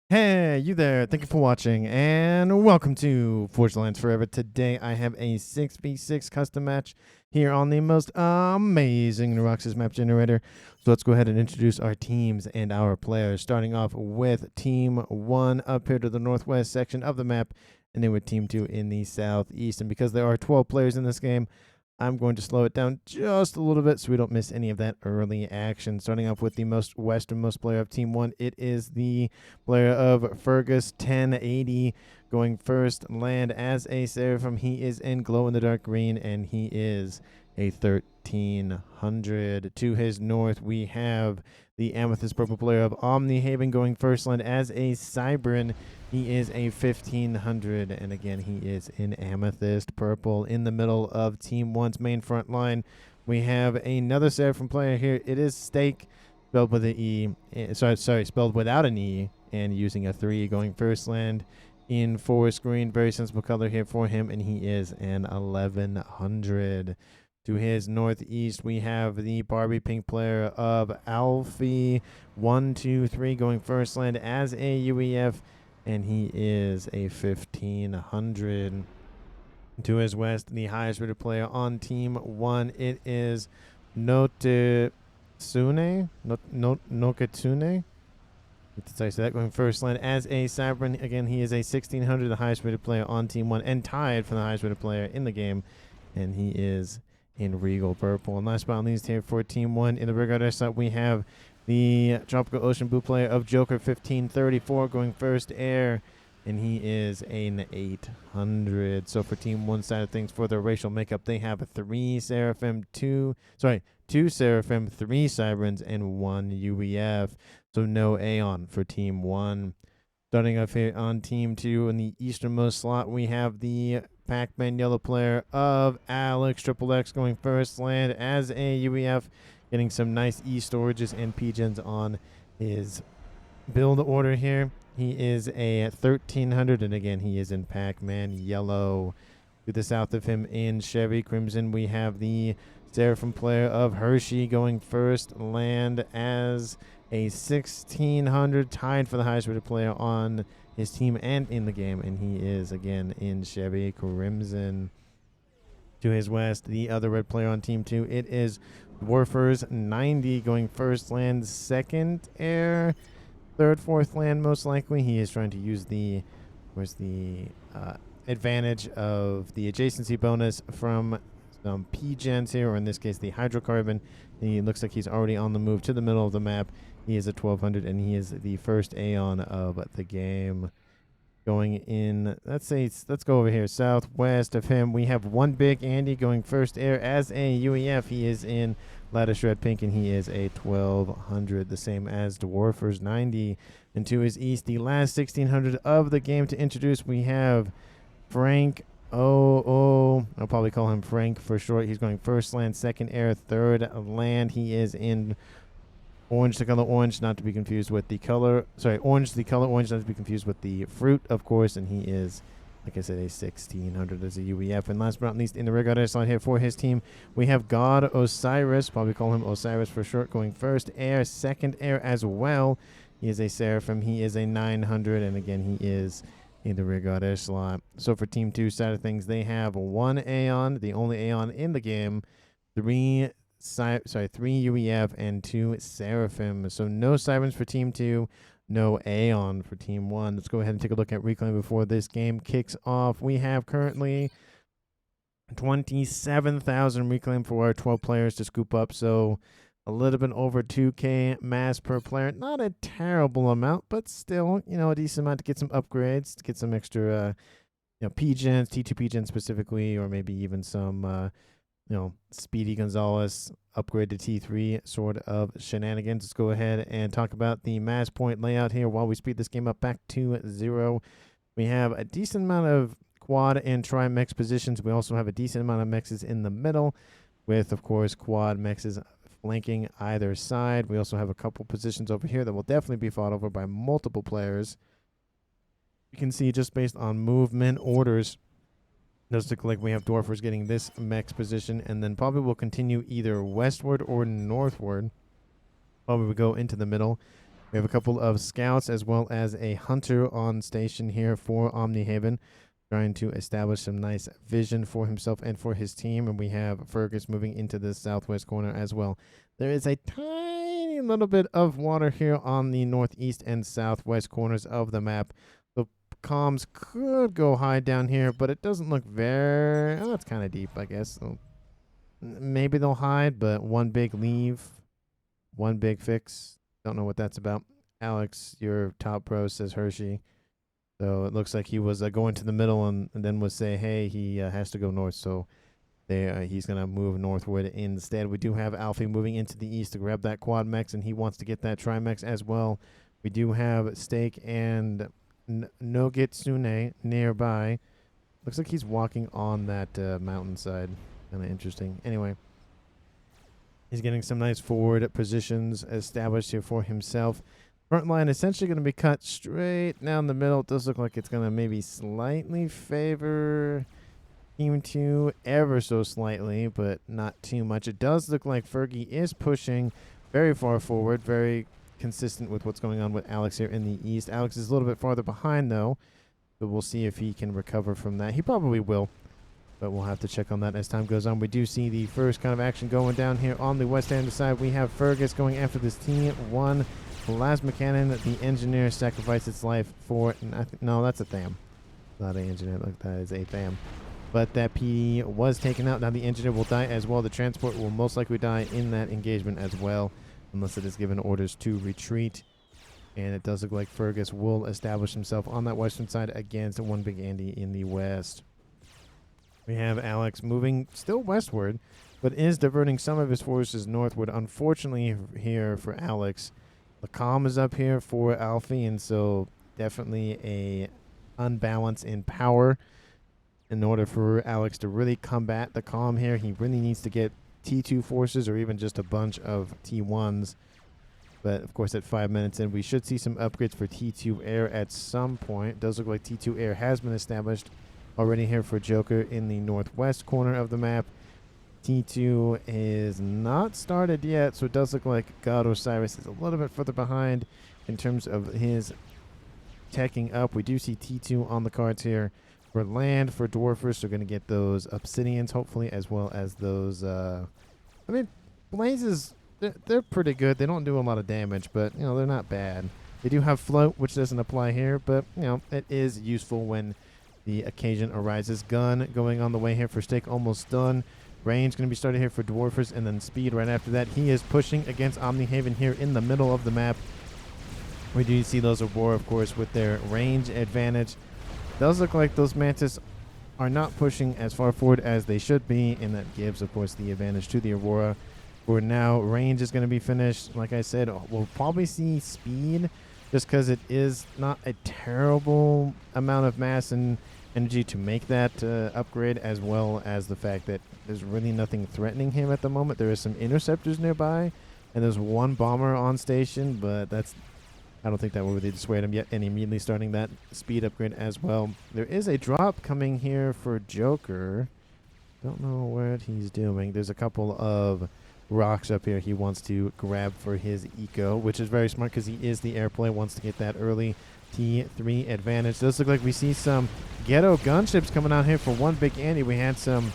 Hey, you there. Thank you for watching, and welcome to Forge Lines Forever. Today, I have a 6v6 custom match here on the most amazing Neuroxys map generator. So let's go ahead and introduce our teams and our players, starting off with Team 1 up here to the northwest section of the map, and then with Team 2 in the southeast. And because there are 12 players in this game, I'm going to slow it down just a little bit so we don't miss any of that early action. Starting off with the most westernmost player of Team 1, it is the player of Fergus 1080 going first land as a Seraphim. He is in glow-in-the-dark green, and he is a 1300. To his north, we have the amethyst purple player of Omnihaven going first land as a Cybran. He is a 1500, and again, he is in amethyst purple. In the middle of Team 1's main front line, we have another Seraphim player here. It is Stake, spelled with an E. Spelled without an E, and using a 3 going first land in forest green. Very sensible color here for him, and he is an 1100. To his northeast, we have the Barbie pink player of Alfie 123 going first land as a UEF, and he is a 1500. To his west, the highest rated player on Team 1, it is Nokitsune. Nokitsune. Did I say that? Going first land as a Cybran. Again, he is a 1600, the highest rated player on Team 1, and tied for the highest rated player in the game, and he is in Regal Purple. And last but not least here for Team 1, in the regard slot, we have the Tropical Ocean Blue player of Joker 1534 going first air, and he is an 800. So for Team 1 side of things, for their racial makeup, they have a 2 Seraphim, 3 Cybrans, and 1 UEF. So no Aeon for Team 1. Starting off here on Team 2, in the easternmost slot, we have the Pac-Man yellow player of Alex XXX going first land as a UEF, getting some nice E-storages and P-gens on his build order here. He is a 1300, and again, he is in Pac-Man yellow. To the south of him in Chevy Crimson, we have the Seraphim player of Hershey going first land as a 1600, tied for the highest rated player on his team and in the game, and he is again in Chevy Crimson. To his west, the other red player on Team 2, it is Dwarfers 90 going first land, second air, third, fourth land most likely. He is trying to use the advantage of the adjacency bonus from some P-gens here, or in this case the hydrocarbon. He looks like he's already on the move to the middle of the map. He is a 1200, and he is the first Aeon of the game. Going in, let's go over here southwest of him, we have one Big Andy going first air as a UEF. He is in Lattice Red Pink, and he is a 1200, the same as Dwarfers 90. And to his east, the last 1600 of the game to introduce, we have Frank I'll probably call him Frank for short. He's going first land, second air, third land. He is in orange, the color orange, not to be confused with the color, orange, the color orange, not to be confused with the fruit, of course, and he is, like I said, a 1600 as a UEF. And last but not least, in the regular slot here for his team, we have God Osiris, probably call him Osiris for short, going first air, second air as well. He is a Seraphim, he is a 900, and again, he is in the rear slot. So for Team 2 side of things, they have 1 Aeon, the only Aeon in the game, 3 UEF, and 2 Seraphim. So no Cybrans for Team 2, no Aeon for Team 1. Let's go ahead and take a look at Reclaim before this game kicks off. We have currently 27,000 Reclaim for our 12 players to scoop up, so a little bit over 2K mass per player. Not a terrible amount, but still, a decent amount to get some upgrades, to get some extra, P-gens, T2 P-gens specifically, or maybe even some, Speedy Gonzalez upgrade to T3 sort of shenanigans. Let's go ahead and talk about the mass point layout here while we speed this game up back to 0. We have a decent amount of quad and tri-mex positions. We also have a decent amount of mexes in the middle with, of course, quad mexes flanking either side. We also have a couple positions over here that will definitely be fought over by multiple players. You can see just based on movement orders, it does look like we have Dwarfers getting this mech's position, and then probably will continue either westward or northward. Probably we go into the middle. We have a couple of scouts as well as a hunter on station here for Omnihaven, trying to establish some nice vision for himself and for his team. And we have Fergus moving into the southwest corner as well. There is a tiny little bit of water here on the northeast and southwest corners of the map. The comms could go high down here, but it doesn't look very... Oh, it's kind of deep, I guess. So maybe they'll hide, but one big leave, one big fix. Don't know what that's about. Alex, your top pro, says Hershey. So it looks like he was going to the middle and then was say, hey, he has to go north. So he's going to move northward instead. We do have Alfie moving into the east to grab that quad mechs, and he wants to get that trimex as well. We do have Steak and Nogitsune nearby. Looks like he's walking on that mountainside. Kind of interesting. Anyway. He's getting some nice forward positions established here for himself. Front line essentially going to be cut straight down the middle. It does look like it's going to maybe slightly favor Team 2 ever so slightly, but not too much. It does look like Fergie is pushing very far forward, very consistent with what's going on with Alex here in the east. Alex is a little bit farther behind, though, but we'll see if he can recover from that. He probably will. But we'll have to check on that as time goes on. We do see the first kind of action going down here on the west-hand side. We have Fergus going after this T1 plasma cannon. The engineer sacrificed its life for... No, that's a Tham. Not an engineer. Look, that is a Tham. But that PD was taken out. Now the engineer will die as well. The transport will most likely die in that engagement as well, unless it is given orders to retreat. And it does look like Fergus will establish himself on that western side against One Big Andy in the west. We have Alex moving still westward, but is diverting some of his forces northward. Unfortunately here for Alex, the comm is up here for Alfie, and so definitely a unbalance in power. In order for Alex to really combat the comm here, he really needs to get T2 forces or even just a bunch of T1s. But, of course, at 5 minutes in, we should see some upgrades for T2 Air at some point. It does look like T2 Air has been established already here for Joker in the northwest corner of the map. T2 is not started yet, so it does look like God Osiris is a little bit further behind in terms of his teching up. We do see T2 on the cards here for land, for Dwarfers. They're going to get those Obsidians, hopefully, as well as those... I mean, Blazes, they're pretty good. They don't do a lot of damage, but, you know, they're not bad. They do have Float, which doesn't apply here, but, you know, it is useful when the occasion arises. Gun going on the way here for Steak, almost done. Range going to be started here for Dwarfers, and then Speed right after that. He is pushing against Omnihaven here in the middle of the map. We do see those Aurora, of course, with their range advantage. Does look like those Mantis are not pushing as far forward as they should be, and that gives, of course, the advantage to the Aurora. For now, range is going to be finished. Like I said, we'll probably see Speed, just because it is not a terrible amount of mass and energy to make that upgrade, as well as the fact that there's really nothing threatening him at the moment. There is some interceptors nearby, and there's one bomber on station, but I don't think that will really dissuade him yet, and immediately starting that speed upgrade as well. There is a drop coming here for Joker. Don't know what he's doing. There's a couple of rocks up here he wants to grab for his eco, which is very smart because he is the airplane, wants to get that early T3 advantage. Does look like we see some ghetto gunships coming out here for One Big Andy. We had some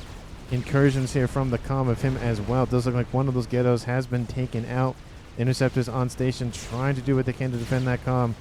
incursions here from the comm of him as well. It does look like one of those ghettos has been taken out. Interceptors on station trying to do what they can to defend that comm.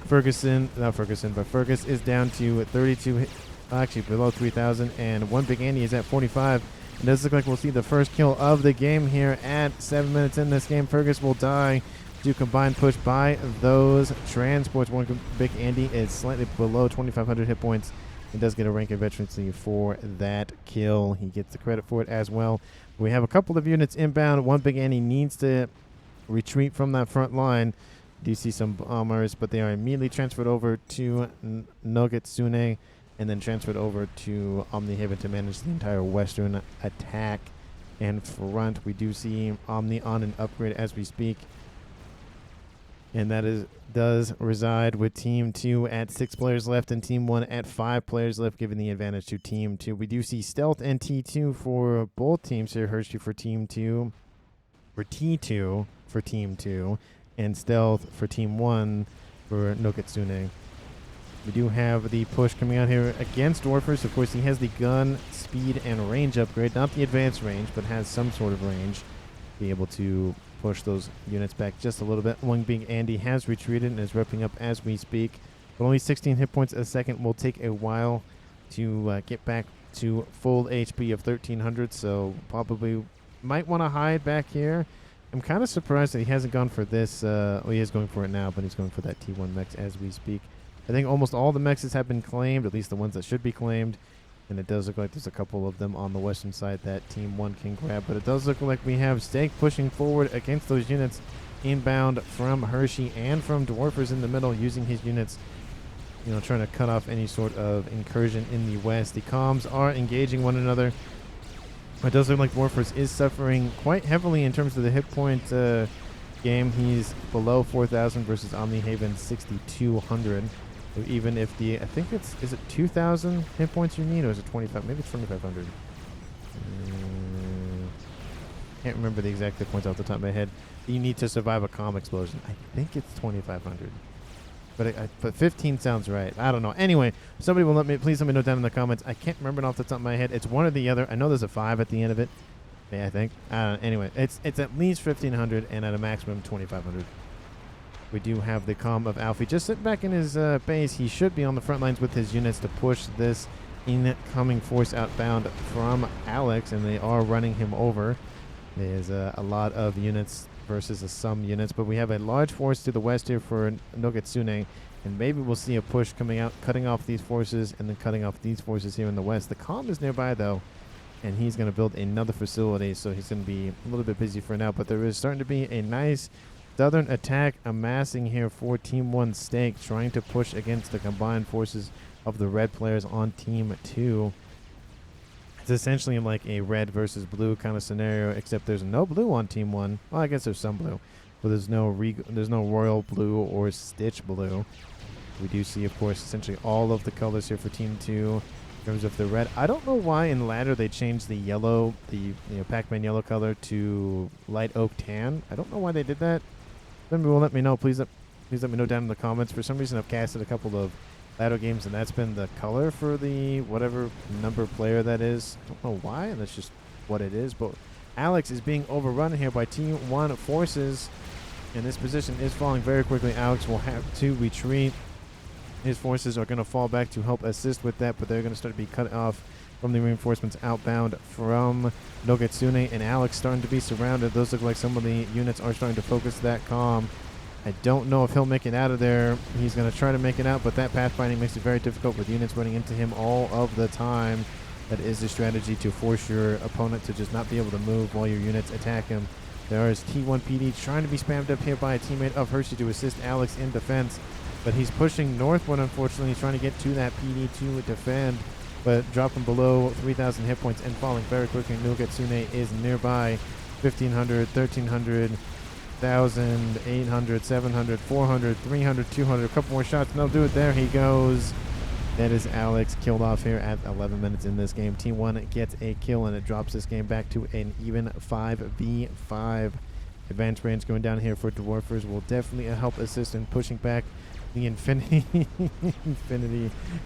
Fergus is down to 32, actually below 3,000, and One Big Andy is at 45. It does look like we'll see the first kill of the game here at 7 minutes in this game. Fergus will die to combined push by those transports. One Big Andy is slightly below 2,500 hit points. He does get a rank of veterancy for that kill. He gets the credit for it as well. We have a couple of units inbound. One Big Andy needs to retreat from that front line. Do see some bombers, but they are immediately transferred over to Nogitsune and then transferred over to Omnihaven to manage the entire western attack and front. We do see Omni on an upgrade as we speak, and that does reside with Team 2 at 6 players left and Team 1 at 5 players left, giving the advantage to Team 2. We do see Stealth and T2 for both teams here. Hershey for Team 2. For T2 for Team 2. and stealth for Team 1 for Nuke. We do have the push coming out here against Dwarfers. Of course, he has the gun, speed, and range upgrade. Not the advanced range, but has some sort of range. Be able to push those units back just a little bit. One being Andy has retreated and is repping up as we speak. But only 16 hit points a second will take a while to get back to full HP of 1300. So probably might want to hide back here. I'm kind of surprised that he hasn't gone for this. Well, he is going for it now, but he's going for that T1 mechs as we speak. I think almost all the mechs have been claimed, at least the ones that should be claimed. And it does look like there's a couple of them on the western side that Team 1 can grab. But it does look like we have Steak pushing forward against those units inbound from Hershey and from Dwarfers in the middle, using his units, you know, trying to cut off any sort of incursion in the west. The comms are engaging one another. It does look like Dwarfers is suffering quite heavily in terms of the hit point game. He's below 4,000 versus Omnihaven 6,200. So even if the, I think it's, is it 2,000 hit points you need, or is it 25? Maybe it's 2,500. Can't remember the exact hit points off the top of my head. You need to survive a comm explosion. I think it's 2,500. But 15 sounds right. I don't know. Anyway, somebody will please let me know down in the comments. I can't remember it off the top of my head. It's one or the other. I know there's a 5 at the end of it. Yeah, I think. Anyway, it's at least 1,500 and at a maximum 2,500. We do have the comm of Alfie just sitting back in his base. He should be on the front lines with his units to push this incoming force outbound from Alex, and they are running him over. There's a lot of units versus some units, but we have a large force to the west here for Nogetsune, and maybe we'll see a push coming out, cutting off these forces, and then cutting off these forces here in the west. The comm is nearby, though, and he's going to build another facility, so he's going to be a little bit busy for now, but there is starting to be a nice southern attack amassing here for Team 1 Steak, trying to push against the combined forces of the red players on Team 2. It's essentially like a red versus blue kind of scenario, except there's no blue on Team 1. Well, I guess there's some blue, but there's no royal blue or stitch blue. We do see, of course, essentially all of the colors here for Team 2 in terms of the red. I don't know why in ladder they changed the yellow, the Pac-Man yellow color to light oak tan. I don't know why they did that. Somebody will let me know. Please let me know down in the comments. For some reason, I've casted a couple of ladder games, and that's been the color for the whatever number player that is. I don't know why, and that's just what it is. But Alex is being overrun here by Team 1 forces, and this position is falling very quickly. Alex will have to retreat. His forces are going to fall back to help assist with that, but they're going to start to be cut off from the reinforcements outbound from Nogetsune, and Alex starting to be surrounded. Those look like some of the units are starting to focus that comm. I don't know if he'll make it out of there. He's going to try to make it out, but that pathfinding makes it very difficult with units running into him all of the time. That is the strategy, to force your opponent to just not be able to move while your units attack him. There is T1 PD trying to be spammed up here by a teammate of Hershey to assist Alex in defense, but he's pushing northward, unfortunately. He's trying to get to that PD to defend, but dropping below 3,000 hit points and falling very quickly. Nogetsune is nearby. 1,500, 1,300, 1,000, 800, 700, 400, 300, 200. A couple more shots, and they'll do it. There he goes. That is Alex killed off here at 11 minutes in this game. Team 1 gets a kill, and it drops this game back to an even 5v5. Advanced range going down here for Dwarfers will definitely help assist in pushing back the Infinity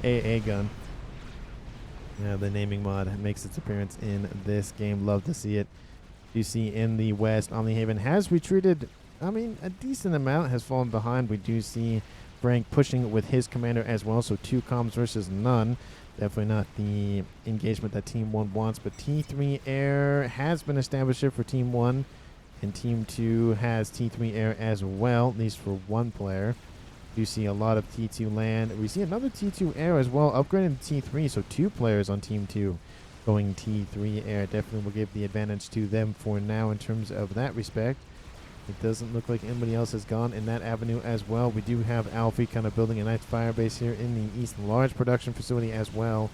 AA gun. The naming mod makes its appearance in this game. Love to see it. You see in the west, Omnihaven has retreated. I mean, a decent amount has fallen behind. We do see Frank pushing with his commander as well. So 2 comms versus none. Definitely not the engagement that Team 1 wants. But T3 air has been established here for Team 1. And Team 2 has T3 air as well, at least for one player. You see a lot of T2 land. We see another T2 air as well, upgraded to T3, so 2 players on Team 2 going T3 air. Definitely will give the advantage to them for now in terms of that respect. It doesn't look like anybody else has gone in that avenue as well. We do have Alfie kind of building a nice fire base here in the east, large production facility as well.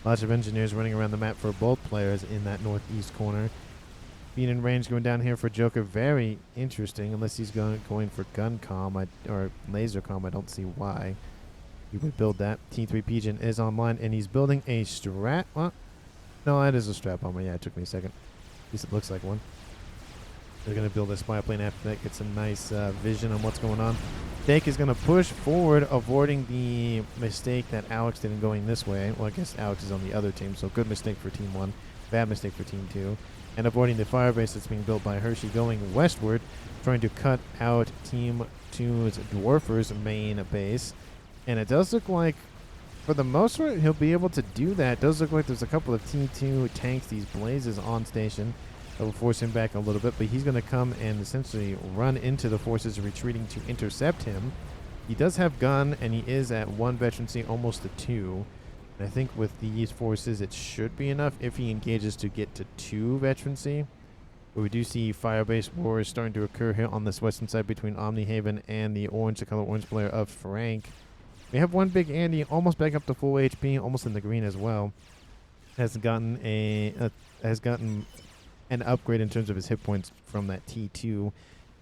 Lots of engineers running around the map for both players in that northeast corner. Speed and range going down here for Joker, very interesting, unless he's going for gun comm or laser comm. I don't see why he would build that. T3 Pigeon is online, and he's building a strat. Well, no, that is a strap bomber. Yeah, it took me a second. At least it looks like one. They're going to build a spy plane after that, get some nice vision on what's going on. Steak is going to push forward, avoiding the mistake that Alex did in going this way. Well, I guess Alex is on the other team, so good mistake for Team 1, bad mistake for Team 2. And avoiding the firebase that's being built by Hershey, going westward, trying to cut out Team 2's Dwarfer's main base. And it does look like, for the most part, he'll be able to do that. It does look like there's a couple of T2 tanks, these Blazes on station, that will force him back a little bit, but he's going to come and essentially run into the forces retreating to intercept him. He does have gun, and he is at 1 veterancy, almost to 2. And I think with these forces, it should be enough if he engages to get to 2 veterancy. But we do see firebase wars starting to occur here on this western side between Omnihaven and the color orange player of Frank. We have one big Andy almost back up to full HP, almost in the green as well. Has gotten an upgrade in terms of his hit points from that T2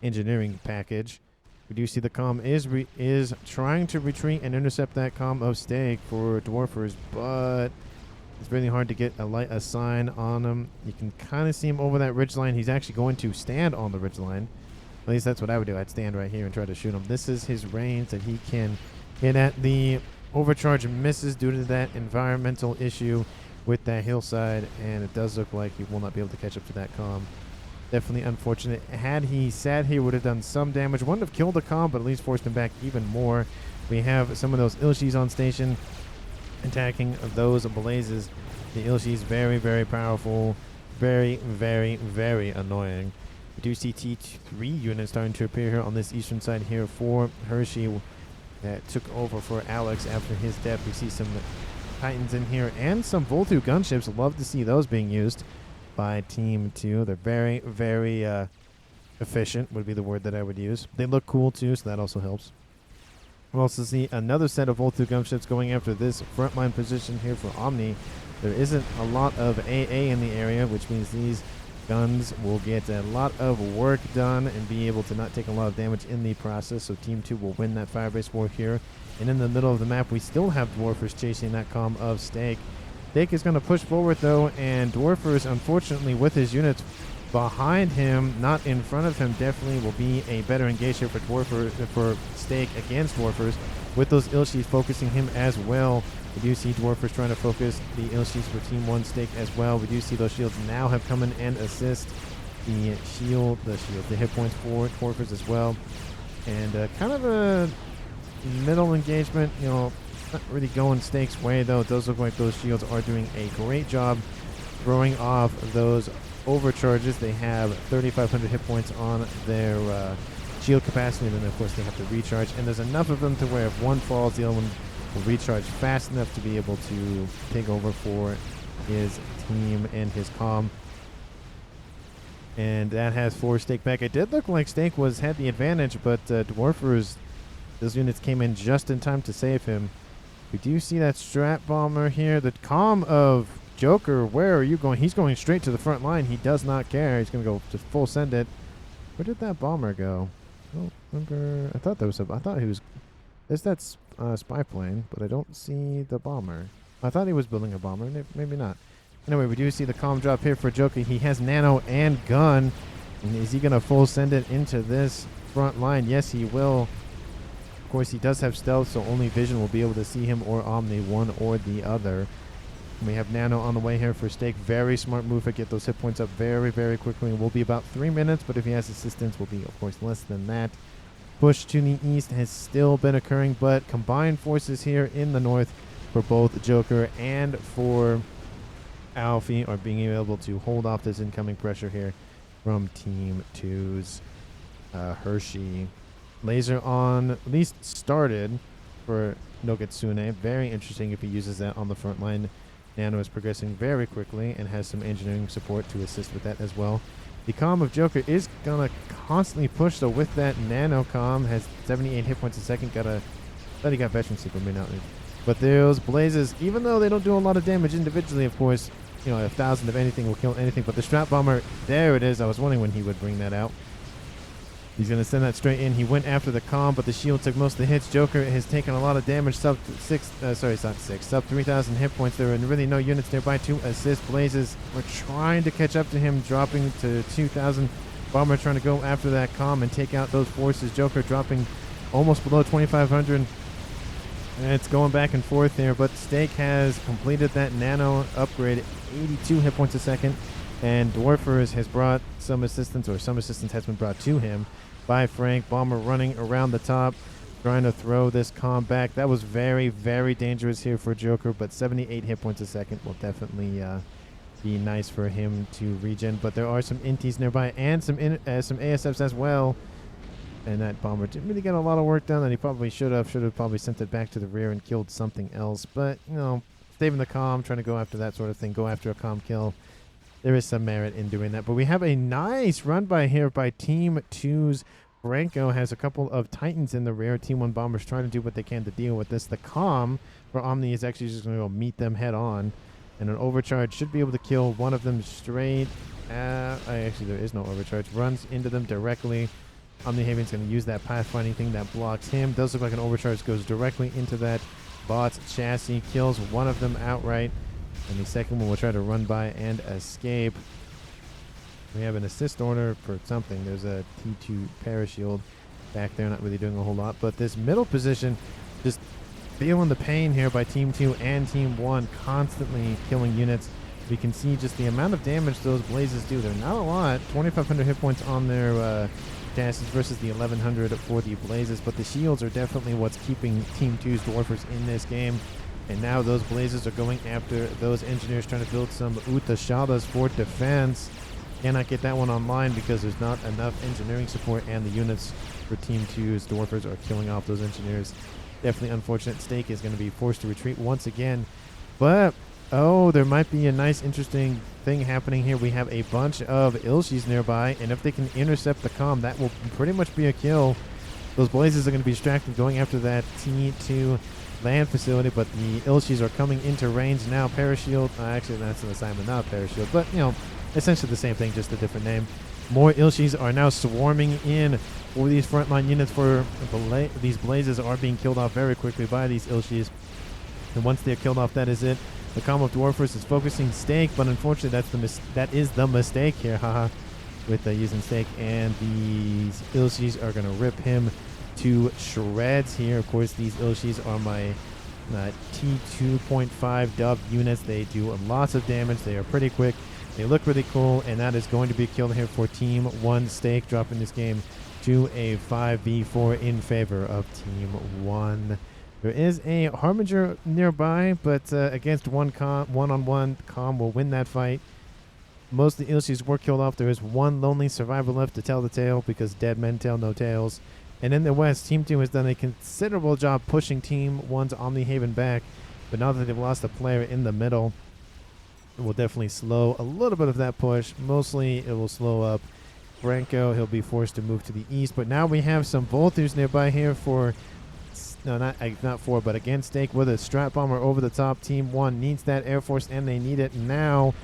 engineering package. We do see the comm is trying to retreat and intercept that comm of Steak for Dwarfers, but it's really hard to get a sign on him. You can kind of see him over that ridgeline. He's actually going to stand on the ridgeline. At least that's what I would do. I'd stand right here and try to shoot him. This is his range that he can hit at. The overcharge misses due to that environmental issue with that hillside, and it does look like he will not be able to catch up to that comm. Definitely unfortunate. Had he sat here, would have done some damage. Wouldn't have killed the comm, but at least forced him back even more. We have some of those Ilshis on station attacking those Blazes. The Ilshis very, very powerful. Very, very, very annoying. We do see T3 units starting to appear here on this eastern side here for Hershey that took over for Alex after his death. We see some Titans in here and some Voltu gunships. Love to see those being used by Team 2. They're very, very efficient would be the word that I would use. They look cool too, so that also helps. We'll also see another set of Voltu gunships going after this frontline position here for Omni. There isn't a lot of AA in the area, which means these guns will get a lot of work done and be able to not take a lot of damage in the process. So Team 2 will win that firebase war here. And in the middle of the map, we still have Dwarfers chasing that comm of Steak. Steak is going to push forward, though, and Dwarfers, unfortunately, with his units behind him, not in front of him, definitely will be a better engagement for Steak against Dwarfers, with those Ilshis focusing him as well. We do see Dwarfers trying to focus the Ilshis for Team 1 Steak as well. We do see those shields now have come in and assist the hit points for Dwarfers as well. And kind of a middle engagement, you know, not really going Steak's way, though. It does look like those shields are doing a great job throwing off those overcharges. They have 3,500 hit points on their shield capacity, and then of course they have to recharge. And there's enough of them to where if one falls, the other one will recharge fast enough to be able to take over for his team and his comm. And that has forced Steak back. It did look like Steak had the advantage, but Dwarfers, those units came in just in time to save him. We do see that strat bomber here. The comm of Joker, where are you going? He's going straight to the front line. He does not care. He's going to go to full send it. Where did that bomber go? I don't remember. I thought he was. There's that spy plane, but I don't see the bomber. I thought he was building a bomber. Maybe not. Anyway, we do see the comm drop here for Joker. He has nano and gun. And is he going to full send it into this front line? Yes, he will. Of course, he does have stealth, so only Vision will be able to see him or Omni, one or the other. And we have Nano on the way here for Steak. Very smart move to get those hit points up very, very quickly. It will be about 3 minutes, but if he has assistance, will be, of course, less than that. Push to the east has still been occurring, but combined forces here in the north for both Joker and for Alfie are being able to hold off this incoming pressure here from Team 2's Hershey. Laser on, at least started for Nogetsune. Very interesting if he uses that on the front line. Nano is progressing very quickly and has some engineering support to assist with that as well. The comm of Joker is going to constantly push, so with that Nano comm has 78 hit points a second. Thought he got veteran secret, may not. But those Blazes, even though they don't do a lot of damage individually, of course, you know, 1,000 of anything will kill anything. But the Strat Bomber, there it is. I was wondering when he would bring that out. He's going to send that straight in. He went after the comm, but the shield took most of the hits. Joker has taken a lot of damage. Sub 3,000 hit points. There are really no units nearby to assist. Blazes were trying to catch up to him, dropping to 2,000. Bomber trying to go after that comm and take out those forces. Joker dropping almost below 2,500. And it's going back and forth here, but Steak has completed that nano upgrade, 82 hit points a second. And Dwarfers has brought some assistance, or some assistance has been brought to him by Frank. Bomber running around the top, trying to throw this comm back. That was very, very dangerous here for Joker, but 78 hit points a second will definitely be nice for him to regen. But there are some inties nearby and some ASFs as well. And that Bomber didn't really get a lot of work done that he probably should have. Should have probably sent it back to the rear and killed something else. But, you know, saving the comm, trying to go after that sort of thing, go after a comm kill. There is some merit in doing that. But we have a nice run by here by Team 2's Branko. Has a couple of Titans in the rear. Team 1 Bombers trying to do what they can to deal with this. The comm for Omni is actually just going to go meet them head on. And an overcharge should be able to kill one of them straight. Actually, there is no overcharge. Runs into them directly. Omnihaven's going to use that pathfinding thing that blocks him. Does look like an overcharge goes directly into that bot's chassis. Kills one of them outright. And the second one will try to run by and escape. We have an assist order for something. There's a T2 parashield back there. Not really doing a whole lot. But this middle position, just feeling the pain here by Team 2 and Team 1. Constantly killing units. We can see just the amount of damage those blazes do. They're not a lot. 2,500 hit points on their chassis versus the 1,100 for the blazes. But the shields are definitely what's keeping Team 2's Dwarfers in this game. And now those blazes are going after those engineers trying to build some Utashadas for defense. Cannot get that one online because there's not enough engineering support, and the units for Team 2's Dwarfers are killing off those engineers. Definitely unfortunate. Steak is going to be forced to retreat once again. But, oh, there might be a nice, interesting thing happening here. We have a bunch of Ilshis nearby, and if they can intercept the comm, that will pretty much be a kill. Those blazes are going to be distracted going after that T2 land facility, but the Ilshis are coming into range now. Parashield, actually that's an assignment, not a parashield, but you know, essentially the same thing, just a different name. More Ilshis are now swarming in for these frontline units. For these blazes are being killed off very quickly by these Ilshis, and once they're killed off, that is it. The comm of Dwarfers is focusing Steak, but unfortunately that is the mistake here, haha, with using Steak, and these Ilshis are going to rip him to shreds here. Of course, these Ilshis are my T2.5 dub units. They do lots of damage. They are pretty quick. They look really cool, and that is going to be a kill here for Team 1 Steak, dropping this game to a 5v4 in favor of Team 1. There is a Harbinger nearby, but against one-on-one, Calm will win that fight. Most of the Ilshis were killed off. There is one lonely survivor left to tell the tale, because dead men tell no tales. And in the West, Team 2 has done a considerable job pushing Team 1's Omnihaven back. But now that they've lost a player in the middle, it will definitely slow a little bit of that push. Mostly it will slow up Branko. He'll be forced to move to the east. But now we have some Volters nearby here for... No, not for, but against Steak with a Strat Bomber over the top. Team 1 needs that Air Force, and they need it now.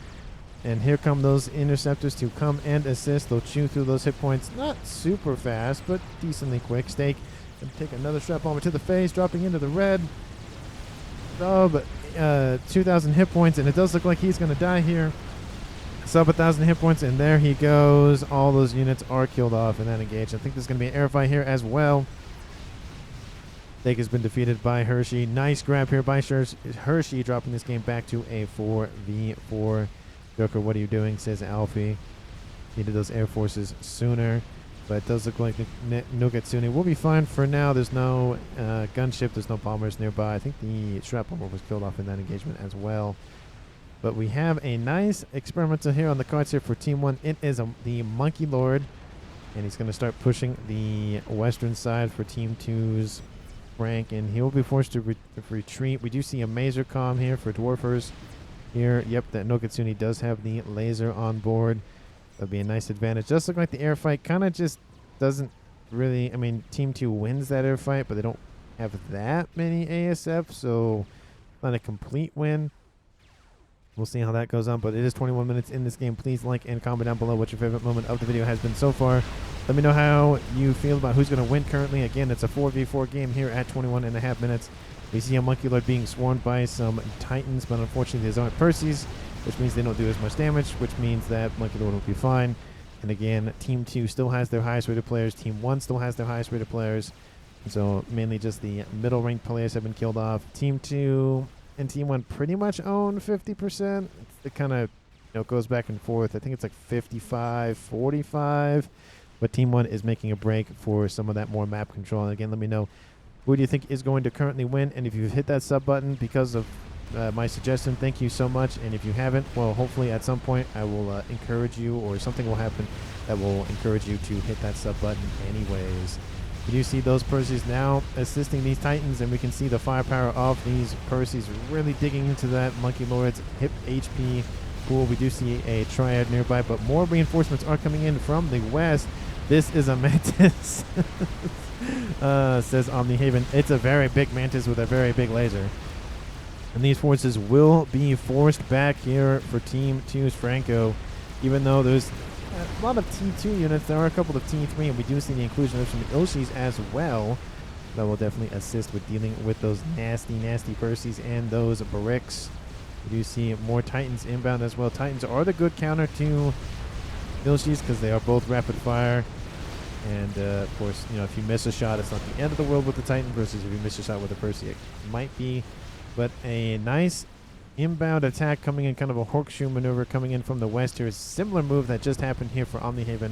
And here come those interceptors to come and assist. They'll chew through those hit points. Not super fast, but decently quick. Steak can take another Strat Bomber to the face, dropping into the red. Sub 2,000 hit points, and it does look like he's going to die here. Sub 1,000 hit points, and there he goes. All those units are killed off in that engage. I think there's going to be an air fight here as well. Steak has been defeated by Hershey. Nice grab here by Hershey, dropping this game back to a 4v4. Joker, what are you doing? Says Alfie. Needed those Air Forces sooner. But it does look like Nuke will be fine for now. There's no gunship. There's no bombers nearby. I think the Strat Bomber was killed off in that engagement as well. But we have a nice experimental here on the cards here for Team 1. It is the Monkeylord. And he's going to start pushing the western side for Team 2's Frank. And he will be forced to retreat. We do see a Mazer comm here for Dwarfers. Here, yep, that Nokitsune does have the laser on board. That'll be a nice advantage. Just look like the air fight kind of just doesn't really... I mean, Team 2 wins that air fight, but they don't have that many ASF, so not a complete win. We'll see how that goes on, but it is 21 minutes in this game. Please like and comment down below what your favorite moment of the video has been so far. Let me know how you feel about who's going to win currently. Again, it's a 4v4 game here at 21.5 minutes. We see a Monkeylord being swarmed by some Titans, but unfortunately these aren't Percy's, which means they don't do as much damage, which means that Monkeylord will be fine. And again, Team 2 still has their highest rated players. Team 1 still has their highest rated players. So mainly just the middle ranked players have been killed off. Team 2 and Team 1 pretty much own 50%. It kind of goes back and forth. I think it's like 55-45. But Team 1 is making a break for some of that more map control. And again, let me know, who do you think is going to currently win? And if you've hit that sub button because of my suggestion, thank you so much. And if you haven't, well, hopefully at some point I will encourage you, or something will happen that will encourage you to hit that sub button anyways. You do see those Perseus now assisting these Titans, and we can see the firepower of these Perseus really digging into that Monkeylord's hip HP pool. We do see a Triad nearby, but more reinforcements are coming in from the west. This is a Mantis, says Omnihaven. It's a very big Mantis with a very big laser. And these forces will be forced back here for Team 2's Franco. Even though there's a lot of T2 units, there are a couple of T3, and we do see the inclusion of some Oshis as well. That will definitely assist with dealing with those nasty, nasty Perseus and those bricks. We do see more Titans inbound as well. Titans are the good counter to Oshis because they are both rapid fire. And, of course, if you miss a shot, it's not the end of the world with the Titan, versus if you miss a shot with the Perseus, it might be. But a nice inbound attack coming in, kind of a horseshoe maneuver coming in from the west here. Similar move that just happened here for Omnihaven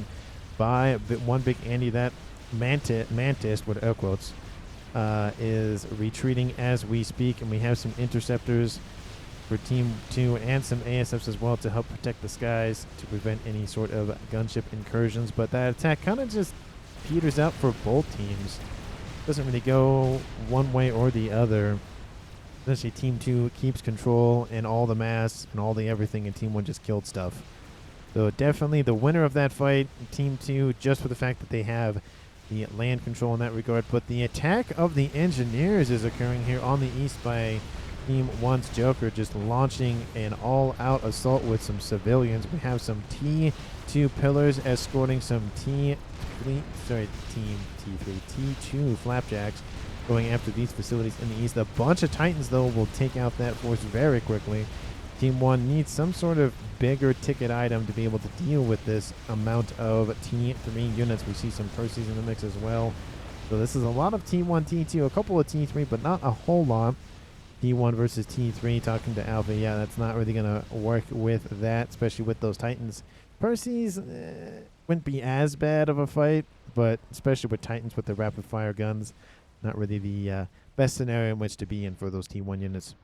by one big Andy. That Mantis, with air quotes, is retreating as we speak. And we have some interceptors for Team 2 and some ASFs as well to help protect the skies to prevent any sort of gunship incursions. But that attack kind of just peters out for both teams. Doesn't really go one way or the other. Essentially, Team 2 keeps control and all the mass and all the everything, and Team 1 just killed stuff. So definitely the winner of that fight, Team 2, just for the fact that they have the land control in that regard. But the attack of the engineers is occurring here on the east by Team 1's Joker, just launching an all-out assault with some civilians. We have some T2 pillars escorting some Team T2 flapjacks going after these facilities in the east. A bunch of Titans, though, will take out that force very quickly. Team 1 needs some sort of bigger ticket item to be able to deal with this amount of T3 units. We see some Perseus in the mix as well. So this is a lot of T1, T2, a couple of T3, but not a whole lot. T1 versus T3, talking to Alpha. Yeah, that's not really going to work with that, especially with those Titans. Perseus wouldn't be as bad of a fight, but especially with Titans with the rapid fire guns, not really the best scenario in which to be in for those T1 units.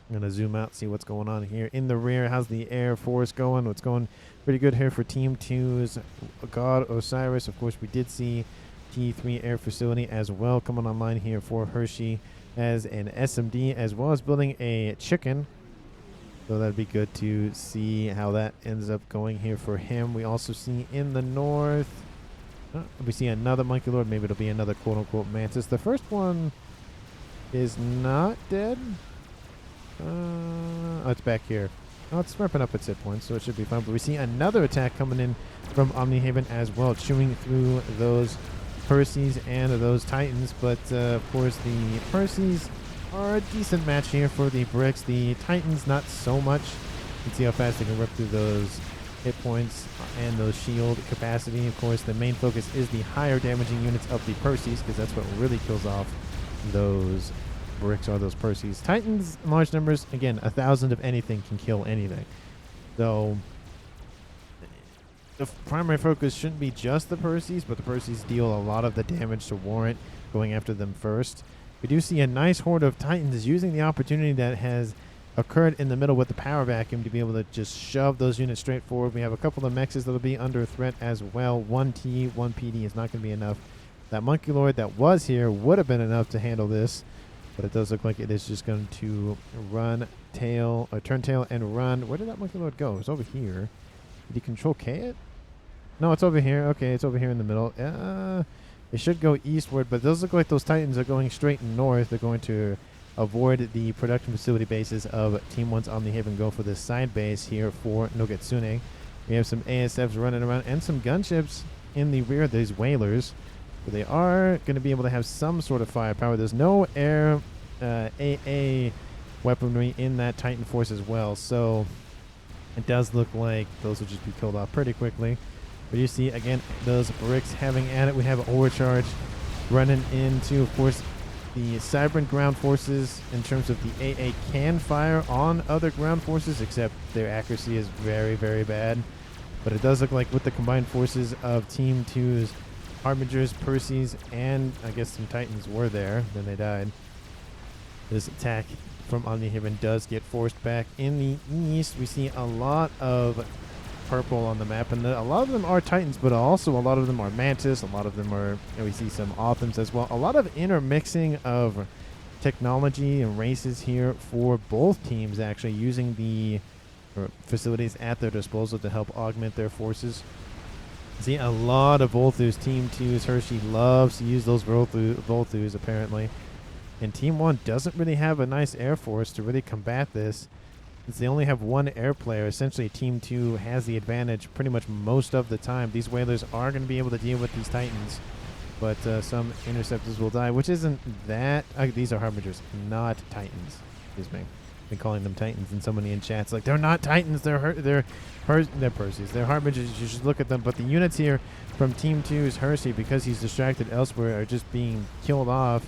I'm going to zoom out, see what's going on here in the rear. How's the Air Force going? What's going pretty good here for Team 2's God Osiris. Of course, we did see T3 Air Facility as well coming online here for Hershey as an SMD, as well as building a chicken. So that'd be good to see how that ends up going here for him. We also see in the north, we see another Monkeylord. Maybe it'll be another quote-unquote Mantis. The first one is not dead. Oh, it's back here. Oh, it's ramping up its hit points, so it should be fine. But we see another attack coming in from Omnihaven as well, chewing through those Perseus and those Titans. But, of course, the Perseus are a decent match here for the bricks. The Titans, not so much. You can see how fast they can rip through those hit points and those shield capacity. Of course, the main focus is the higher damaging units of the Perseus, because that's what really kills off those bricks or those Perseus. Titans in large numbers, again, 1,000 of anything can kill anything. So the primary focus shouldn't be just the Perseus, but the Perseus deal a lot of the damage to warrant going after them first. We do see a nice horde of Titans using the opportunity that has occurred in the middle with the power vacuum to be able to just shove those units straight forward. We have a couple of mechs that'll be under threat as well. 1 T, 1 PD is not going to be enough. That Monkeylord that was here would have been enough to handle this, but it does look like it is just going to run tail, or turn tail and run. Where did that Monkeylord go? It's over here. Did he control K it? No, it's over here. Okay, it's over here in the middle. It should go eastward, but it does look like those Titans are going straight north. They're going to avoid the production facility bases of Team 1's Omnihaven, go for this side base here for Nogetsune. We have some ASFs running around and some gunships in the rear of these whalers. But they are going to be able to have some sort of firepower. There's no air AA weaponry in that Titan force as well, so it does look like those will just be killed off pretty quickly. But you see, again, those bricks having at it. We have overcharge running into, of course, the Cybran ground forces. In terms of the AA can fire on other ground forces, except their accuracy is very, very bad. But it does look like with the combined forces of Team 2's Harbingers, Percys, and I guess some Titans were there. Then they died. This attack from Omnihaven does get forced back. In the east, we see a lot of purple on the map, and a lot of them are Titans, but also a lot of them are Mantis. A lot of them are, we see some Authams as well. A lot of intermixing of technology and races here for both teams, actually using the facilities at their disposal to help augment their forces. See a lot of Volthus. Team 2's Hershey loves to use those Volthus apparently. And Team 1 doesn't really have a nice air force to really combat this. Since they only have one air player, essentially Team 2 has the advantage pretty much most of the time. These Whalers are going to be able to deal with these Titans, but some Interceptors will die, which isn't that... these are Harbingers, not Titans. Excuse me. I've been calling them Titans, and somebody in chat's like, they're not Titans, they're Percys. They're Harbingers, you should look at them. But the units here from Team 2's Hershey, because he's distracted elsewhere, are just being killed off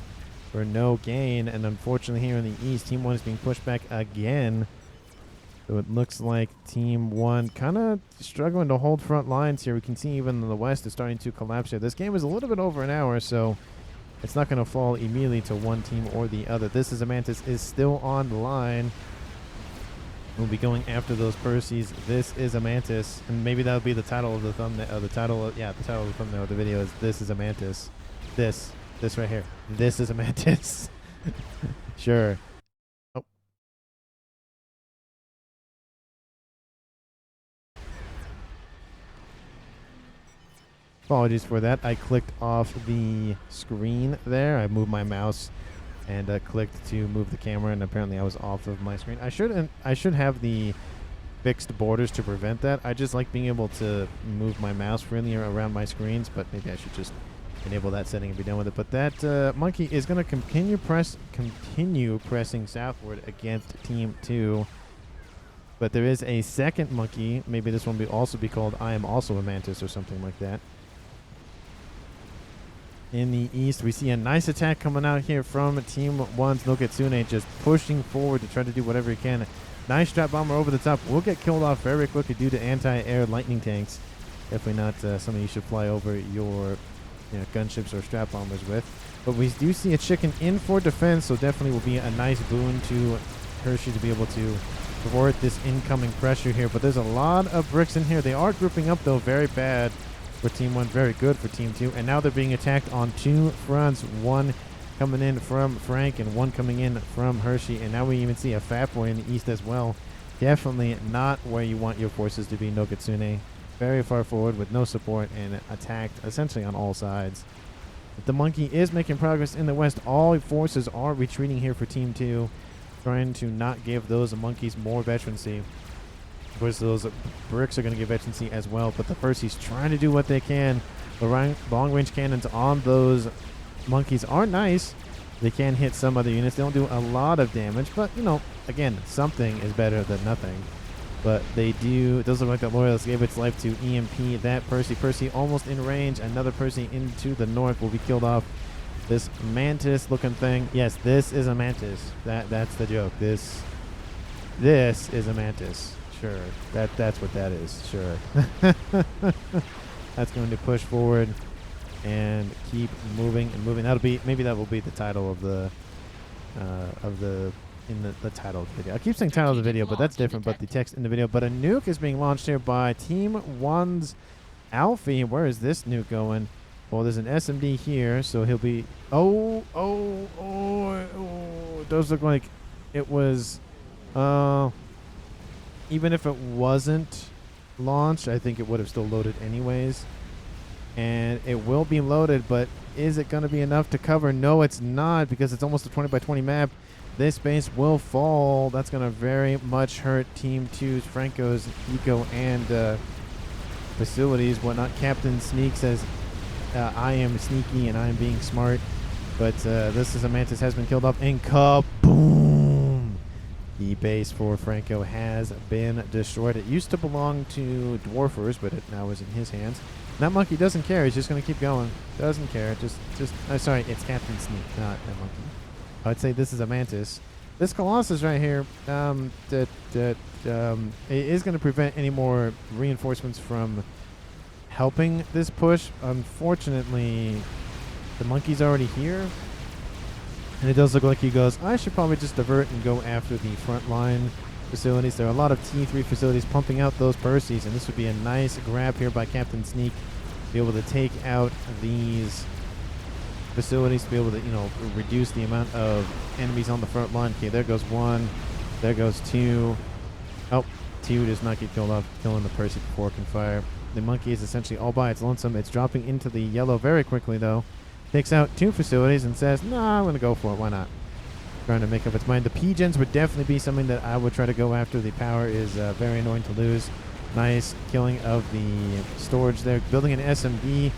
for no gain. And unfortunately here in the east, Team 1 is being pushed back again. So it looks like Team 1 kind of struggling to hold front lines here. We can see even in the west is starting to collapse here. This game is a little bit over an hour, so it's not going to fall immediately to one team or the other. This is a Mantis is still on the line. We'll be going after those Percys. This is a Mantis, and maybe that'll be the title of the thumbnail. The title of the thumbnail of the video is "This is a Mantis." This right here. This is a Mantis. Sure. Oh. Apologies for that. I clicked off the screen there. I moved my mouse and clicked to move the camera, and apparently I was off of my screen. I should have the fixed borders to prevent that. I just like being able to move my mouse freely around my screens, but maybe I should just enable that setting and be done with it. But that monkey is going to continue pressing southward against Team 2. But there is a second monkey. Maybe this one will also be called I Am Also a Mantis or something like that. In the east, we see a nice attack coming out here from Team 1's Noketsune, just pushing forward to try to do whatever he can. Nice strap bomber over the top. Will get killed off very quickly due to anti-air lightning tanks. Definitely not something you should fly over your gunships or strap bombers with. But we do see a chicken in for defense, so definitely will be a nice boon to Hershey to be able to thwart this incoming pressure here. But there's a lot of bricks in here. They are grouping up, though, very bad for Team 1, very good for Team 2. And now they're being attacked on two fronts. One coming in from Frank and one coming in from Hershey. And now we even see a FAF boy in the east as well. Definitely not where you want your forces to be, Noketsune. Very far forward with no support and attacked essentially on all sides. But the monkey is making progress in the west. All forces are retreating here for Team 2, trying to not give those monkeys more veterancy. Of course, those bricks are going to give veterancy as well, but the Percys trying to do what they can. The long-range cannons on those monkeys are nice. They can hit some other units. They don't do a lot of damage, but, again, something is better than nothing. But they do. It does look like that Loyalist gave its life to EMP that Percy. Percy almost in range. Another Percy into the north will be killed off. This Mantis-looking thing. Yes, this is a Mantis. That's the joke. This is a Mantis. Sure, that's what that is. Sure. That's going to push forward and keep moving and moving. Maybe that will be the title of the title of the video. I keep saying title of the video, but that's different. But the text in the video. But a nuke is being launched here by Team 1's Alfie. Where is this nuke going? Well, there's an SMD here, so he'll be. Oh! It does look like it was. Even if it wasn't launched, I think it would have still loaded anyways. And it will be loaded, but is it going to be enough to cover? No, it's not, because it's almost a 20 by 20 map. This base will fall. That's going to very much hurt Team 2's Franco's eco and facilities, whatnot. Captain Sneak says, I am sneaky and I am being smart. But this is a Mantis has been killed off, and kaboom! The base for Franco has been destroyed. It used to belong to Dwarfers, but it now is in his hands. And that monkey doesn't care. He's just going to keep going. Doesn't care. Sorry, it's Captain Sneak, not that monkey. I'd say this is a Mantis. This Colossus right here, it is going to prevent any more reinforcements from helping this push. Unfortunately, the monkey's already here. And it does look like he goes, I should probably just divert and go after the front line facilities. There are a lot of T3 facilities pumping out those Percies, and this would be a nice grab here by Captain Sneak to be able to take out these facilities, to be able to, reduce the amount of enemies on the front line. Okay, there goes one. There goes two. Oh, two does not get killed off, killing the Percy before it can fire. The monkey is essentially all by its lonesome. It's dropping into the yellow very quickly, though. Takes out two facilities and says, nah, I'm going to go for it. Why not? Trying to make up its mind. The P-Gens would definitely be something that I would try to go after. The power is very annoying to lose. Nice killing of the storage there. Building an SMD.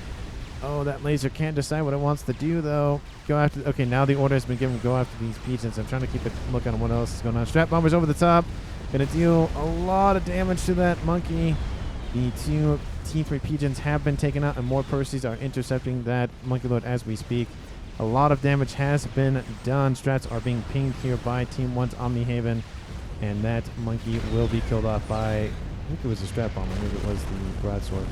Oh, that laser can't decide what it wants to do, though. Go after... Okay, now the order has been given to go after these P-Gens. I'm trying to keep a look on what else is going on. Strap bombers over the top. Going to deal a lot of damage to that monkey. The two T3 P-Gens have been taken out, and more Percies are intercepting that Monkeylord as we speak. A lot of damage has been done. Strats are being pinged here by Team 1's Omnihaven, and that monkey will be killed off by, I think it was a Strat Bomb, maybe it was the Broadsword.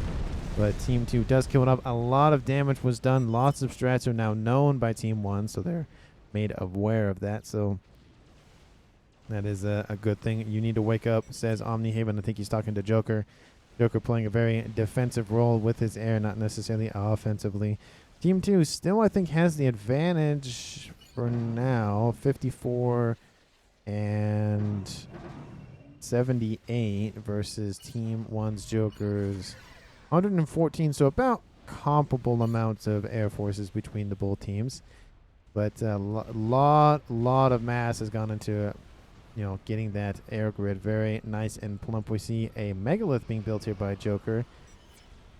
But Team 2 does kill it up. A lot of damage was done. Lots of strats are now known by Team 1, so they're made aware of that. So that is a good thing. You need to wake up, says Omnihaven. I think he's talking to Joker. Joker playing a very defensive role with his air, not necessarily offensively. Team 2 still, I think, has the advantage for now. 54 and 78 versus Team 1's Joker's 114. So about comparable amounts of air forces between the both teams. But a lot of mass has gone into getting that air grid very nice and plump. We see a megalith being built here by Joker.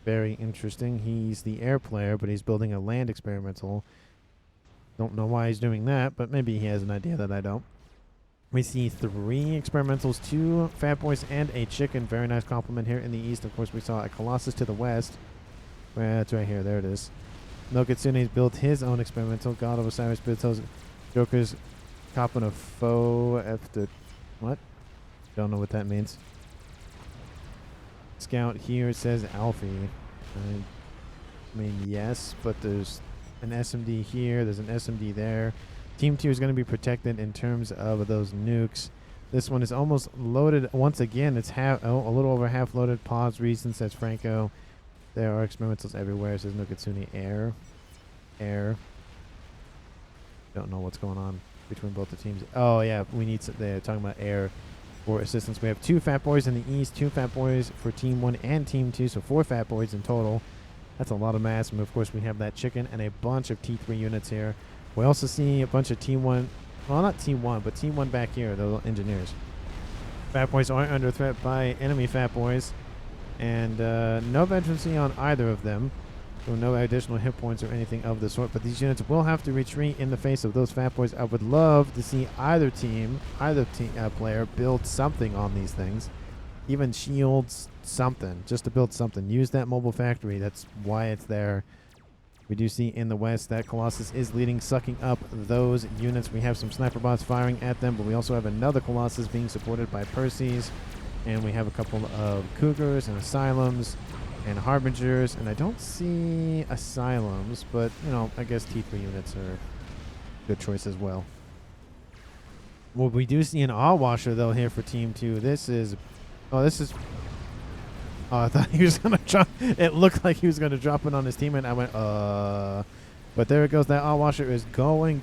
Very interesting. He's the air player, but he's building a land experimental. Don't know why he's doing that, but maybe he has an idea that I don't. We see 3 experimentals, 2 fat boys, and a chicken. Very nice compliment here in the east. Of course, we saw a Colossus to the west. It's right here. There it is. Nokitsune's built his own experimental. God of Osiris built his. Joker's copping a foe after... What? Don't know what that means. Scout here says Alfie. I mean, yes, but there's an SMD here. There's an SMD there. Team 2 is going to be protected in terms of those nukes. This one is almost loaded once again. It's a little over half loaded. Pause reason, says Franco. There are experimentals everywhere, says Nokitsune. Air. Don't know what's going on between both the teams. Oh, yeah, they're talking about air for assistance. We have 2 fat boys in the east, 2 fat boys for Team 1 and Team 2, so 4 fat boys in total. That's a lot of mass. And of course, we have that chicken and a bunch of T3 units here. We also see a bunch of Team 1, well, not Team 1, but Team 1 back here, the little engineers. Fat boys aren't under threat by enemy fat boys, and no veterancy on either of them. So no additional hit points or anything of the sort, but these units will have to retreat in the face of those fat boys. I would love to see either player build something on these things. Even shields, something, just to build something. Use that mobile factory. That's why it's there. We do see in the west that Colossus is leading, sucking up those units. We have some sniper bots firing at them, but we also have another Colossus being supported by Percies. And we have a couple of Cougars and Asylums and Harbingers, and I don't see Asylums, but, I guess T3 units are a good choice as well. Well, we do see an All-Washer, though, here for Team 2. Oh, I thought he was going to drop. It looked like he was going to drop it on his teammate. I went, But there it goes. That All-Washer is going.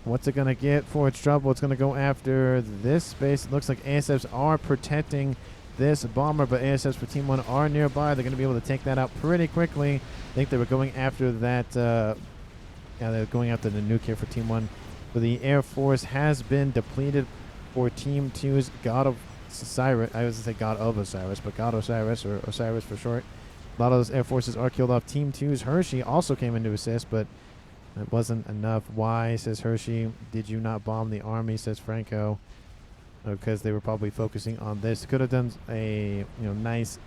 What's it going to get for its trouble? It's going to go after this space. It looks like ASFs are protecting this bomber, but ASFs for Team 1 are nearby. They're going to be able to take that out pretty quickly. I think they were going after that. They're going after the nuke here for Team 1. So the Air Force has been depleted for Team 2's God of Osiris. I was going to say God of Osiris, but God Osiris, or Osiris for short. A lot of those Air Forces are killed off. Team 2's Hershey also came in to assist, but it wasn't enough. Why, says Hershey. Did you not bomb the army, says Franco. because they were probably focusing on this. Could have done a nice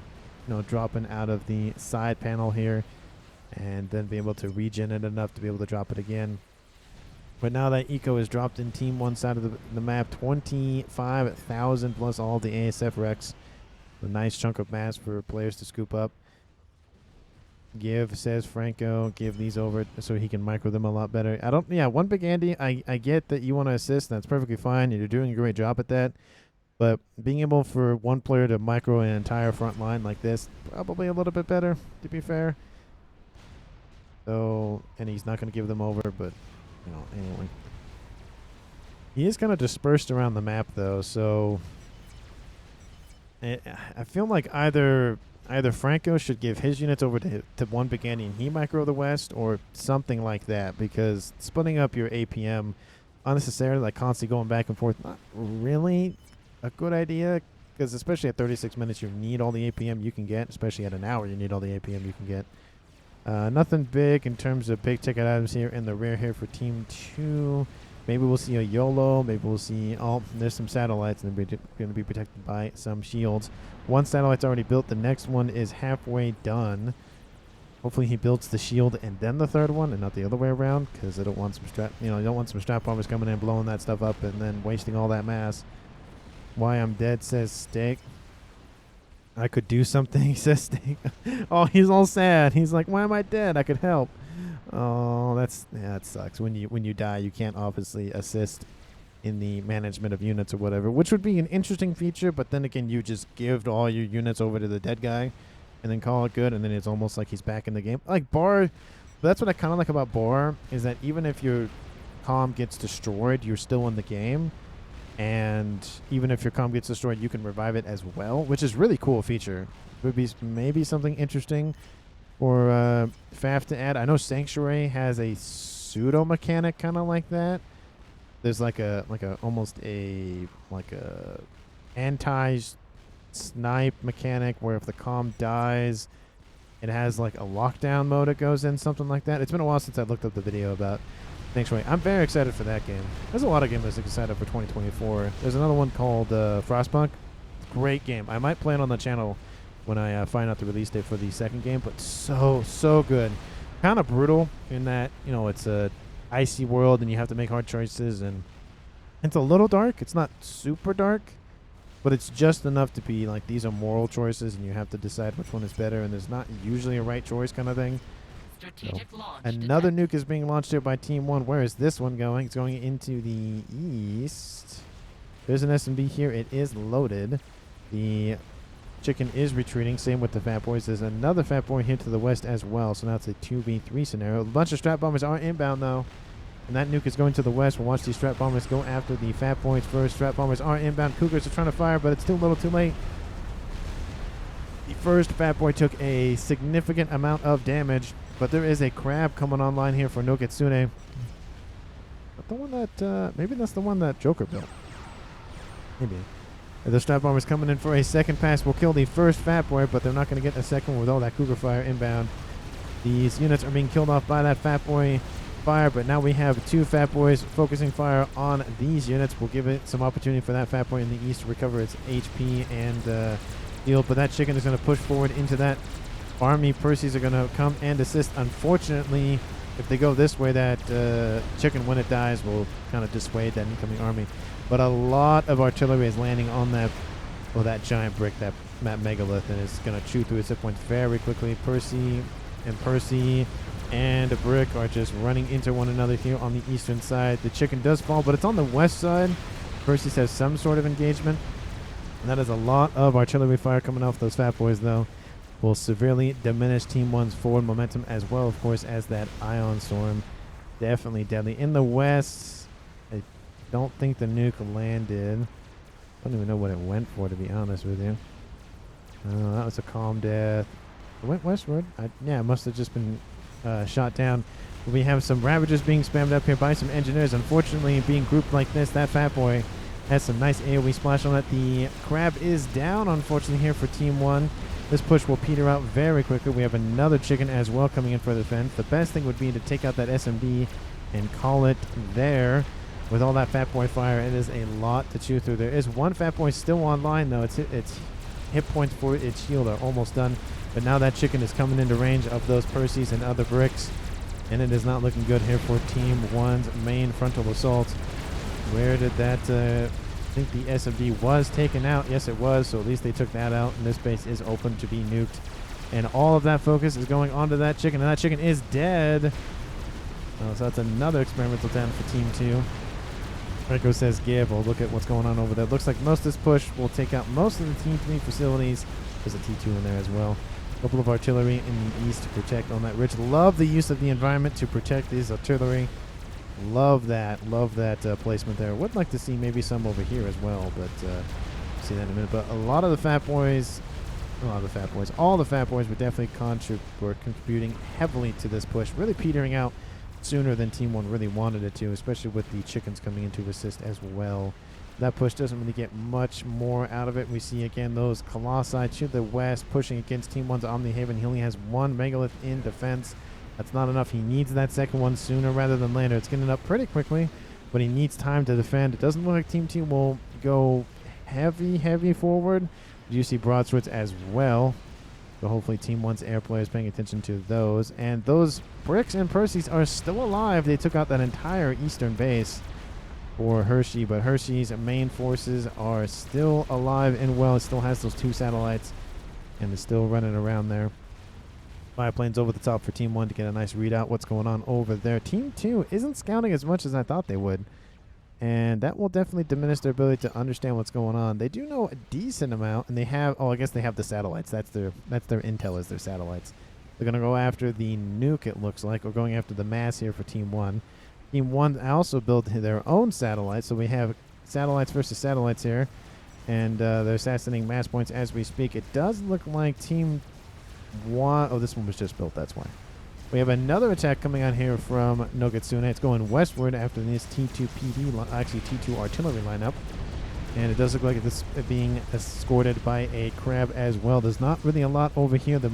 dropping out of the side panel here, and then be able to regen it enough to be able to drop it again. But now that eco is dropped in Team 1 side of the map, 25,000 plus all the ASF wrecks. A nice chunk of mass for players to scoop up. Says Franco, give these over so he can micro them a lot better. One big Andy, I get that you want to assist, and that's perfectly fine. You're doing a great job at that. But being able for one player to micro an entire front line like this, probably a little bit better, to be fair. So, and he's not going to give them over, but, anyway. He is kind of dispersed around the map, though, so I feel like either Franco should give his units over to one big Andy and he micro the west, or something like that, because splitting up your APM unnecessarily, like constantly going back and forth, not really a good idea, because especially at 36 minutes you need all the APM you can get, especially at an hour you need all the APM you can get. Nothing big in terms of big ticket items here in the rear here for Team 2. Maybe we'll see a YOLO. Maybe we'll see... Oh, there's some satellites, and they're going to be protected by some shields. One satellite's already built. The next one is halfway done. Hopefully he builds the shield and then the third one, and not the other way around, because I don't want some you don't want some strap bombers coming in, blowing that stuff up, and then wasting all that mass. Why I'm dead, says Steak. I could do something, says Steak. Oh, he's all sad. He's like, why am I dead? I could help. Oh, that sucks. When you die, you can't obviously assist in the management of units or whatever, which would be an interesting feature, but then again, you just give all your units over to the dead guy and then call it good, and then it's almost like he's back in the game. Like Bar, that's what I kind of like about Bar, is that even if your comm gets destroyed, you're still in the game, and even if your comm gets destroyed, you can revive it as well, which is really cool feature. Would be maybe something interesting for FAF to add. I know Sanctuary has a pseudo mechanic kind of like that. There's like a almost a anti-snipe mechanic where if the comm dies, it has like a lockdown mode it goes in, something like that. It's been a while since I looked up the video about Sanctuary. I'm very excited for that game. There's a lot of games I'm excited for 2024. There's another one called Frostpunk. Great game. I might play it on the channel when I find out the release date for the second game, but so good. Kind of brutal in that, it's a icy world and you have to make hard choices, and it's a little dark. It's not super dark, but it's just enough to be like, these are moral choices and you have to decide which one is better, and there's not usually a right choice kind of thing. So, another nuke is being launched here by Team 1. Where is this one going? It's going into the east. There's an SMB here. It is loaded. The chicken is retreating. Same with the Fat Boys. There's another Fat Boy here to the west as well. So now it's a 2v3 scenario. A bunch of Strat Bombers are inbound though. And that nuke is going to the west. We'll watch these Strat Bombers go after the Fat Boys first. Strat Bombers are inbound. Cougars are trying to fire, but it's too little too late. The first Fat Boy took a significant amount of damage, but there is a crab coming online here for Noketsune. But the one that, maybe that's the one that Joker built. Maybe. The Strat Bombers coming in for a second pass will kill the first Fat Boy, but they're not going to get a second with all that Cougar fire inbound. These units are being killed off by that Fat Boy fire, but now we have two Fat Boys focusing fire on these units. We'll give it some opportunity for that Fat Boy in the east to recover its HP and heal, but that chicken is going to push forward into that army. Percy's are going to come and assist. Unfortunately, if they go this way, that chicken, when it dies, will kind of dissuade that incoming army. But a lot of artillery is landing on that giant brick, that megalith, and it's going to chew through its hit points very quickly. Percy and a brick are just running into one another here on the eastern side. The chicken does fall, but it's on the west side. Percy has some sort of engagement. And that is a lot of artillery fire coming off those Fat Boys, though. Will severely diminish Team 1's forward momentum, as well, of course, as that Ion Storm. Definitely deadly. In the west, I don't think the nuke landed. I don't even know what it went for, to be honest with you. That was a calm death. It went westward. Yeah, it must have just been shot down. We have some Ravagers being spammed up here by some Engineers. Unfortunately, being grouped like this, that Fat Boy has some nice AoE splash on it. The crab is down, unfortunately, here for Team 1. This push will peter out very quickly. We have another chicken as well coming in for the defense. The best thing would be to take out that SMB and call it there. with all that Fat Boy fire, it is a lot to chew through. There is one Fat Boy still online, though. Its hit points for its shield are almost done. But now that chicken is coming into range of those Percies and other bricks. And it is not looking good here for Team 1's main frontal assault. Where did that... I think the SMD was taken out. Yes, it was. So at least they took that out. And this base is open to be nuked. And all of that focus is going onto that chicken. And that chicken is dead. Oh, so that's another experimental down for Team 2. Franco says give. We'll look at what's going on over there. Looks like most of this push will take out most of the Team 3 facilities. There's a T2 in there as well. A couple of artillery in the east to protect on that ridge. Love the use of the environment to protect these artillery. Love that. Love that placement there. Would like to see maybe some over here as well, but see that in a minute. But a lot of the Fat Boys, all the Fat Boys were definitely contributing heavily to this push, really petering out sooner than Team 1 really wanted it to, especially with the chickens coming in to assist as well. That push doesn't really get much more out of it. We see again those Colossi to the west pushing against Team 1's Omni-Haven. He only has one Megalith in defense. That's not enough. He needs that second one sooner rather than later. It's getting up pretty quickly, but he needs time to defend. It doesn't look like Team 2 will go heavy forward. You see broadswords as well. So hopefully Team 1's air player is paying attention to those. And those bricks and Percies are still alive. They took out that entire eastern base for Hershey, but Hershey's main forces are still alive and well. It still has those 2 satellites and is still running around there. Biplanes over the top for Team 1 to get a nice readout what's going on over there. Team 2 isn't scouting as much as I thought they would, and that will definitely diminish their ability to understand what's going on. They do know a decent amount, and they have, oh, I guess they have the satellites. That's their intel, is their satellites. They're going to go after the nuke, it looks like, or going after the mass here for Team 1. Team 1 also built their own satellites, so we have satellites versus satellites here, and they're assassinating mass points as we speak. It does look like Team 1... Oh, this one was just built, that's why. We have another attack coming on here from Nogitsune. It's going westward after this T2 PD, actually T2 artillery lineup. And it does look like it's being escorted by a crab as well. There's not really a lot over here. The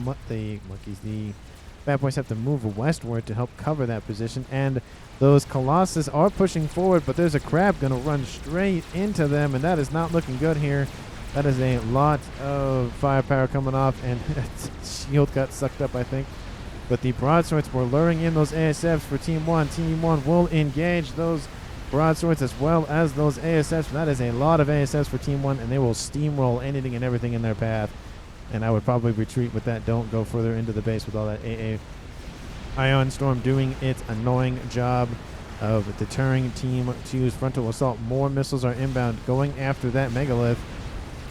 Fat Boys have to move westward to help cover that position. And those Colossus are pushing forward, but there's a crab going to run straight into them, and that is not looking good here. That is a lot of firepower coming off, and shield got sucked up, I think. But the broadswords were luring in those ASFs for Team 1. Team 1 will engage those broadswords as well as those ASFs. That is a lot of ASFs for Team 1, and they will steamroll anything and everything in their path. And I would probably retreat with that. Don't go further into the base with all that AA. Ion Storm doing its annoying job of deterring Team 2's frontal assault. More missiles are inbound, going after that Megalith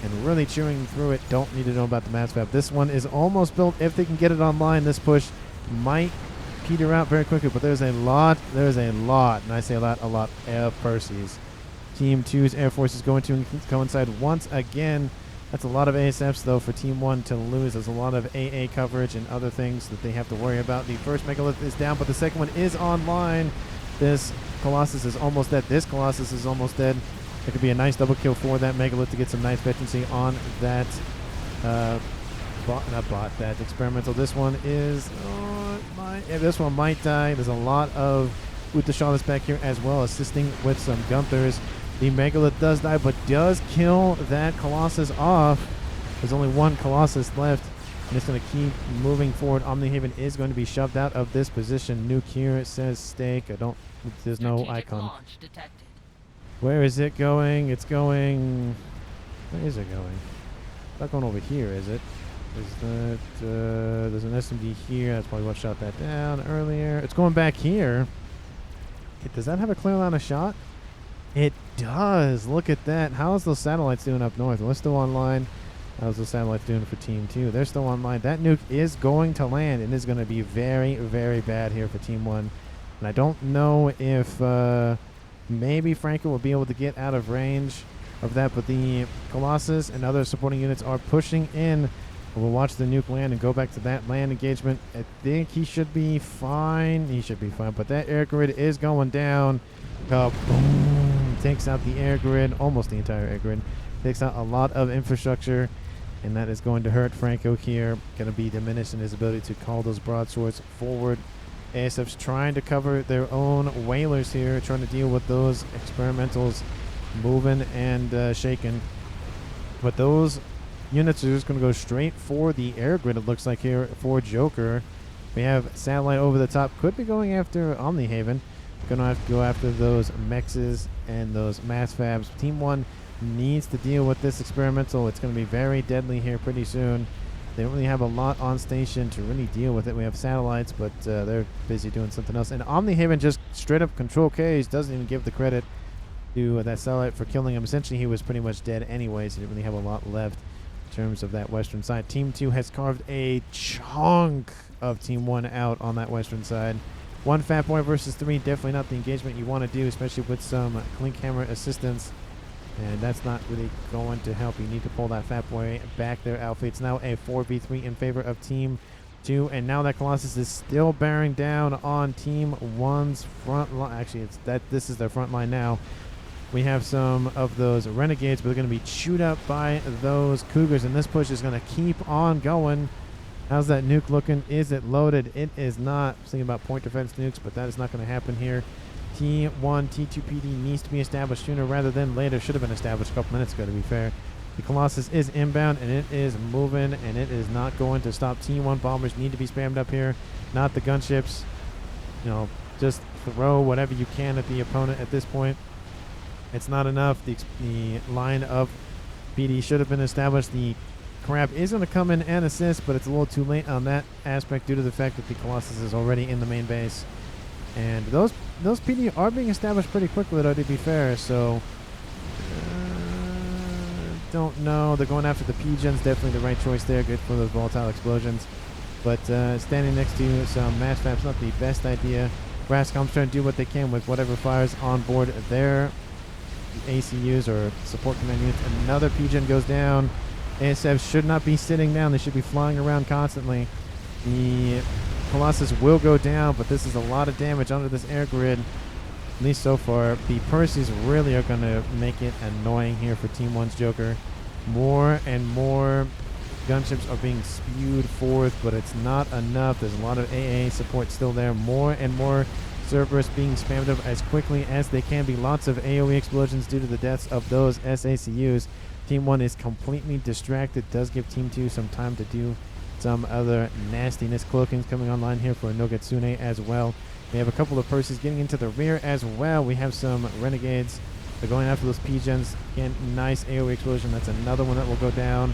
and really chewing through it. Don't need to know about the mass map. This one is almost built. If they can get it online, this push might peter out very quickly, but there's a lot, and I say a lot of Percies. Team 2's Air Force is going to coincide once again. That's a lot of ASFs, though, for Team 1 to lose. There's a lot of AA coverage and other things that they have to worry about. The first Megalith is down, but the second one is online. This Colossus is almost dead. This Colossus is almost dead. It could be a nice double kill for that Megalith to get some nice veterancy on that that experimental. This one is... this one might die. There's a lot of Utashaw that's back here as well, assisting with some Gunthers. The Megalith does die, but does kill that Colossus off. There's only one Colossus left, and it's going to keep moving forward. Omni-Haven is going to be shoved out of this position. Nuke here, it says stake. There's no icon. Where is it going? It's going... Where is it going? It's not going over here, is it? Is that... there's an SMD here. That's probably what shot that down earlier. It's going back here. Does that have a clear line of shot? It does. Look at that. How's those satellites doing up north? We're still online. How's those satellites doing for Team 2? They're still online. That nuke is going to land and is going to be very, very bad here for Team 1. And I don't know if maybe Franco will be able to get out of range of that, but the Colossus and other supporting units are pushing in. We'll watch the nuke land and go back to that land engagement. I think he should be fine. He should be fine, but that air grid is going down. Boom. Takes out the air grid, almost the entire air grid. Takes out a lot of infrastructure, and that is going to hurt Franco here. Going to be diminished in his ability to call those broadswords forward. ASF's trying to cover their own whalers here, trying to deal with those experimentals moving and shaking. But those units are just going to go straight for the air grid, it looks like, here for Joker. We have Satellite over the top. Could be going after Omnihaven. Going to have to go after those Mechs and those Mass Fabs. Team 1 needs to deal with this experimental. It's going to be very deadly here pretty soon. They don't really have a lot on station to really deal with it. We have satellites, but they're busy doing something else. And Omnihaven just straight up control K's. Doesn't even give the credit to that satellite for killing him. Essentially, he was pretty much dead anyways. He didn't really have a lot left in terms of that western side. Team 2 has carved a chunk of Team 1 out on that western side. 1 Fat Boy versus 3, definitely not the engagement you want to do, especially with some Clink Hammer assistance. And that's not really going to help. You need to pull that Fat Boy back there, Alpha. It's now a 4v3 in favor of Team 2. And now that Colossus is still bearing down on Team 1's front line. Actually, this is their front line now. We have some of those Renegades, but they're going to be chewed up by those Cougars. And this push is going to keep on going. How's that nuke looking? Is it loaded? It is not. I was thinking about point defense nukes, but that is not going to happen here. T1, T2 PD needs to be established sooner rather than later. Should have been established a couple minutes ago, to be fair. The Colossus is inbound, and it is moving, and it is not going to stop. T1 bombers need to be spammed up here, not the gunships. You know, just throw whatever you can at the opponent at this point. It's not enough. The line of PD should have been established. The Crab is going to come in and assist, but it's a little too late on that aspect due to the fact that the Colossus is already in the main base. And those PD are being established pretty quickly, though, to be fair. So, don't know. They're going after the P-Gens. Definitely the right choice there. Good for those volatile explosions. But standing next to some Mass Fabs, not the best idea. Brascom's trying to do what they can with whatever fires on board their ACUs or support command units. Another P-Gen goes down. ASF should not be sitting down. They should be flying around constantly. The Colossus will go down, but this is a lot of damage under this air grid, at least so far. The Percys really are going to make it annoying here for Team 1's Joker. More and more gunships are being spewed forth, but it's not enough. There's a lot of AA support still there. More and more Cerberus being spammed up as quickly as they can be. Lots of AoE explosions due to the deaths of those SACUs. Team 1 is completely distracted. Does give Team 2 some time to do some other nastiness. Cloaking's coming online here for Nogetsune as well. We have a couple of Percys getting into the rear as well. We have some Renegades. They're going after those P-Gens. Again, nice AoE explosion. That's another one that will go down.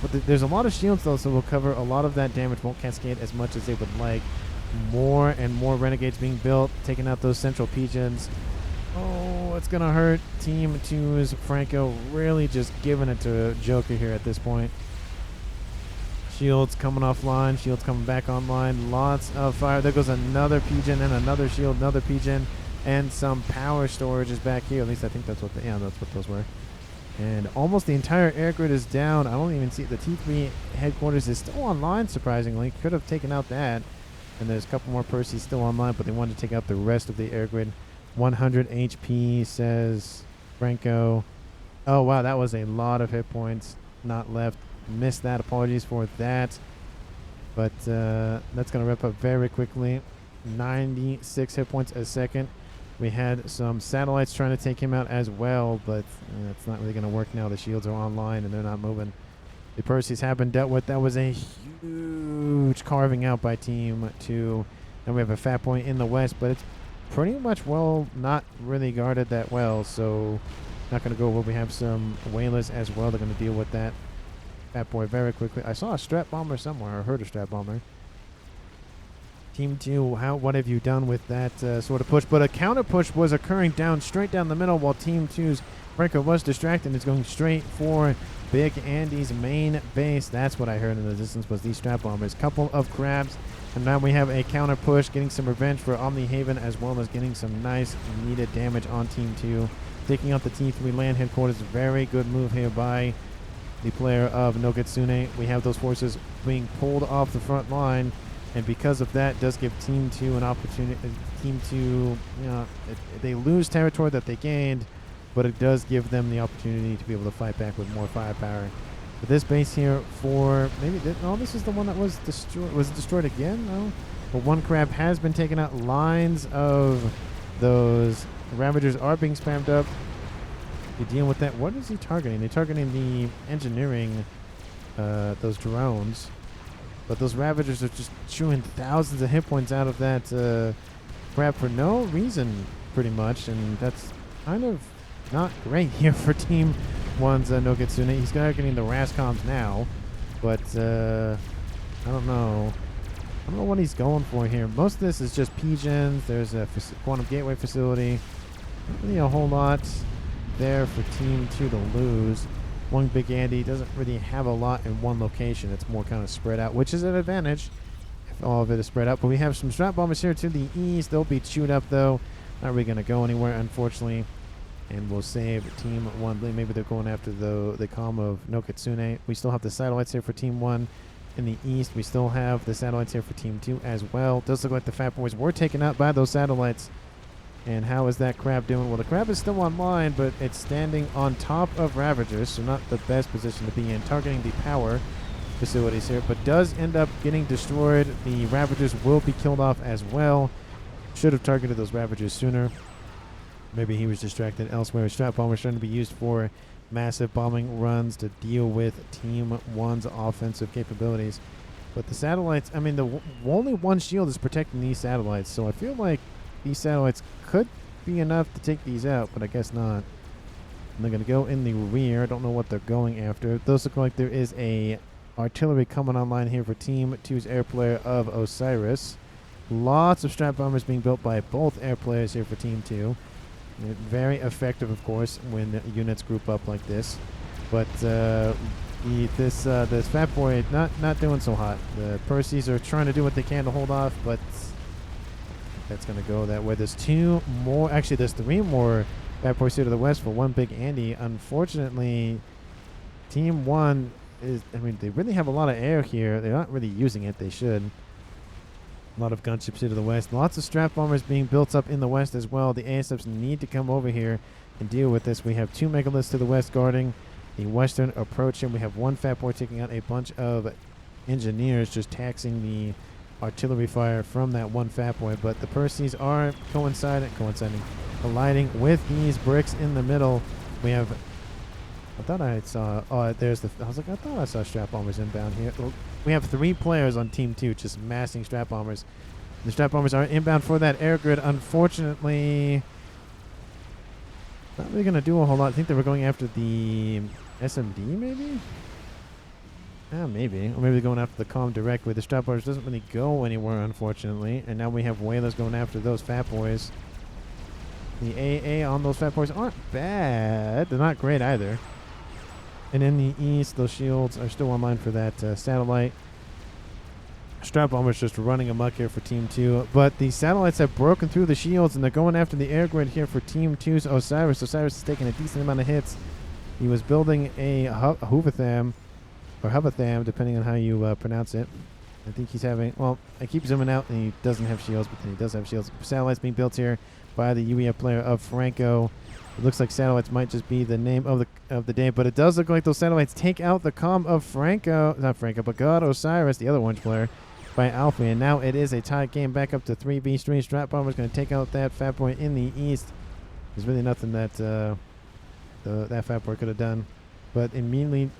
But there's a lot of shields, though, so we'll cover a lot of that damage. Won't cascade as much as they would like. More and more Renegades being built, taking out those central P-Gens. Oh, it's going to hurt. Team 2's Franco really just giving it to Joker here at this point. Shields coming offline. Shields coming back online. Lots of fire. There goes another P-Gen and another shield, another P-Gen, and some power storage is back here. At least I think that's what that's what those were. And almost the entire air grid is down. I don't even see the T3 headquarters is still online, surprisingly. Could have taken out that. And there's a couple more Percys still online, but they wanted to take out the rest of the air grid. 100 HP, says Franco. Oh, wow, that was a lot of hit points not left. Missed that. Apologies for that. But that's going to wrap up very quickly. 96 hit points a second. We had some satellites trying to take him out as well, but it's not really going to work now. The shields are online and they're not moving. The Percys have been dealt with. That was a huge carving out by Team 2. And we have a Fat Point in the west, but it's pretty much, well, not really guarded that well, so not going to go well. We have some whalers as well. They're going to deal with that Fat Boy very quickly. I saw a strat bomber somewhere, or heard a strat bomber. Team 2, what have you done with that sort of push? But a counter push was occurring straight down the middle, while Team 2's Franco was distracted and is going straight for Big Andy's main base. That's what I heard in the distance was these strat bombers. Couple of crabs. And now we have a counter push, getting some revenge for Omnihaven, as well as getting some nice needed damage on Team 2. Taking out the T3 land headquarters. Very good move here by the player of Nogetsune. We have those forces being pulled off the front line, and because of that, does give Team 2 an opportunity. Team 2, you know, they lose territory that they gained, but it does give them the opportunity to be able to fight back with more firepower. But this base here for maybe no, this is the one that was destroyed. Was it destroyed again? No, But one crab has been taken out. Lines of those Ravagers are being spammed up. You're dealing with that. What is he targeting? They're targeting the engineering, those drones. But those Ravagers are just chewing thousands of hit points out of that crab for no reason, pretty much. And that's kind of not great here for Team 1's Nokitsune. He's targeting the Rascoms now. But I don't know. I don't know what he's going for here. Most of this is just P-Gens. There's a Quantum Gateway facility. Not really a whole lot there for Team 2 to lose. One Big Andy doesn't really have a lot in one location. It's more kind of spread out, which is an advantage if all of it is spread out. But we have some Strat Bombers here to the east. They'll be chewed up, though. Not really going to go anywhere, unfortunately. And we'll save Team 1. Maybe they're going after the calm of Nokitsune. We still have the satellites here for Team 1. In the east, we still have the satellites here for Team 2 as well. Does look like the Fat Boys were taken out by those satellites. And how is that crab doing? Well, the crab is still online, but it's standing on top of Ravagers, so not the best position to be in. Targeting the power facilities here, but does end up getting destroyed. The Ravagers will be killed off as well. Should have targeted those Ravagers sooner. Maybe he was distracted elsewhere. Strat Bombers trying to be used for massive bombing runs to deal with Team 1's offensive capabilities. But the satellites, I mean, only one shield is protecting these satellites, so I feel like these satellites could be enough to take these out, but I guess not. And they're going to go in the rear. I don't know what they're going after. Those look like there is a artillery coming online here for Team 2's air player of Osiris. Lots of Strat Bombers being built by both air players here for Team 2. Very effective, of course, when units group up like this. But this Fat Boy not doing so hot. The Percys are trying to do what they can to hold off, but that's going to go that way. There's two more. Actually, there's three more Fat Boys here to the west for one Big Andy. Unfortunately, Team 1 is, I mean, they really have a lot of air here. They're not really using it. They should. A lot of gunships here to the west. Lots of Strat Bombers being built up in the west as well. The ASFs need to come over here and deal with this. We have two Megaliths to the west guarding the western approach, and we have one Fat Boy taking out a bunch of engineers, just taxing the artillery fire from that one Fat Boy. But the Percys are colliding with these bricks in the middle. We have, I thought I saw, there's the, I was like, I thought I saw Strat Bombers inbound here. We have three players on Team 2 just massing Strat Bombers. The Strat Bombers are inbound for that air grid. Unfortunately, not really going to do a whole lot. I think they were going after the SMD, maybe? Yeah, maybe. Or maybe they're going after the comm directly. The Strat Bombers doesn't really go anywhere, unfortunately. And now we have whalers going after those Fat Boys. The AA on those Fat Boys aren't bad. They're not great either. And in the east, those shields are still online for that satellite. Strat Bombers just running amok here for Team 2. But the satellites have broken through the shields, and they're going after the air grid here for Team 2's Osiris. Osiris is taking a decent amount of hits. He was building a Huvatham, or Huvatham, depending on how you pronounce it. I think he's having, well, I keep zooming out, and he doesn't have shields, but then he does have shields. Satellites being built here by the UEF player of Franco. It looks like satellites might just be the name of the day, but it does look like those satellites take out the comm of but God Osiris, the other orange player, by Alpha. And now it is a tied game back up to 3v3. Strat Bomber's going to take out that Fat Boy in the east. There's really nothing that that Fat Boy could have done. But immediately,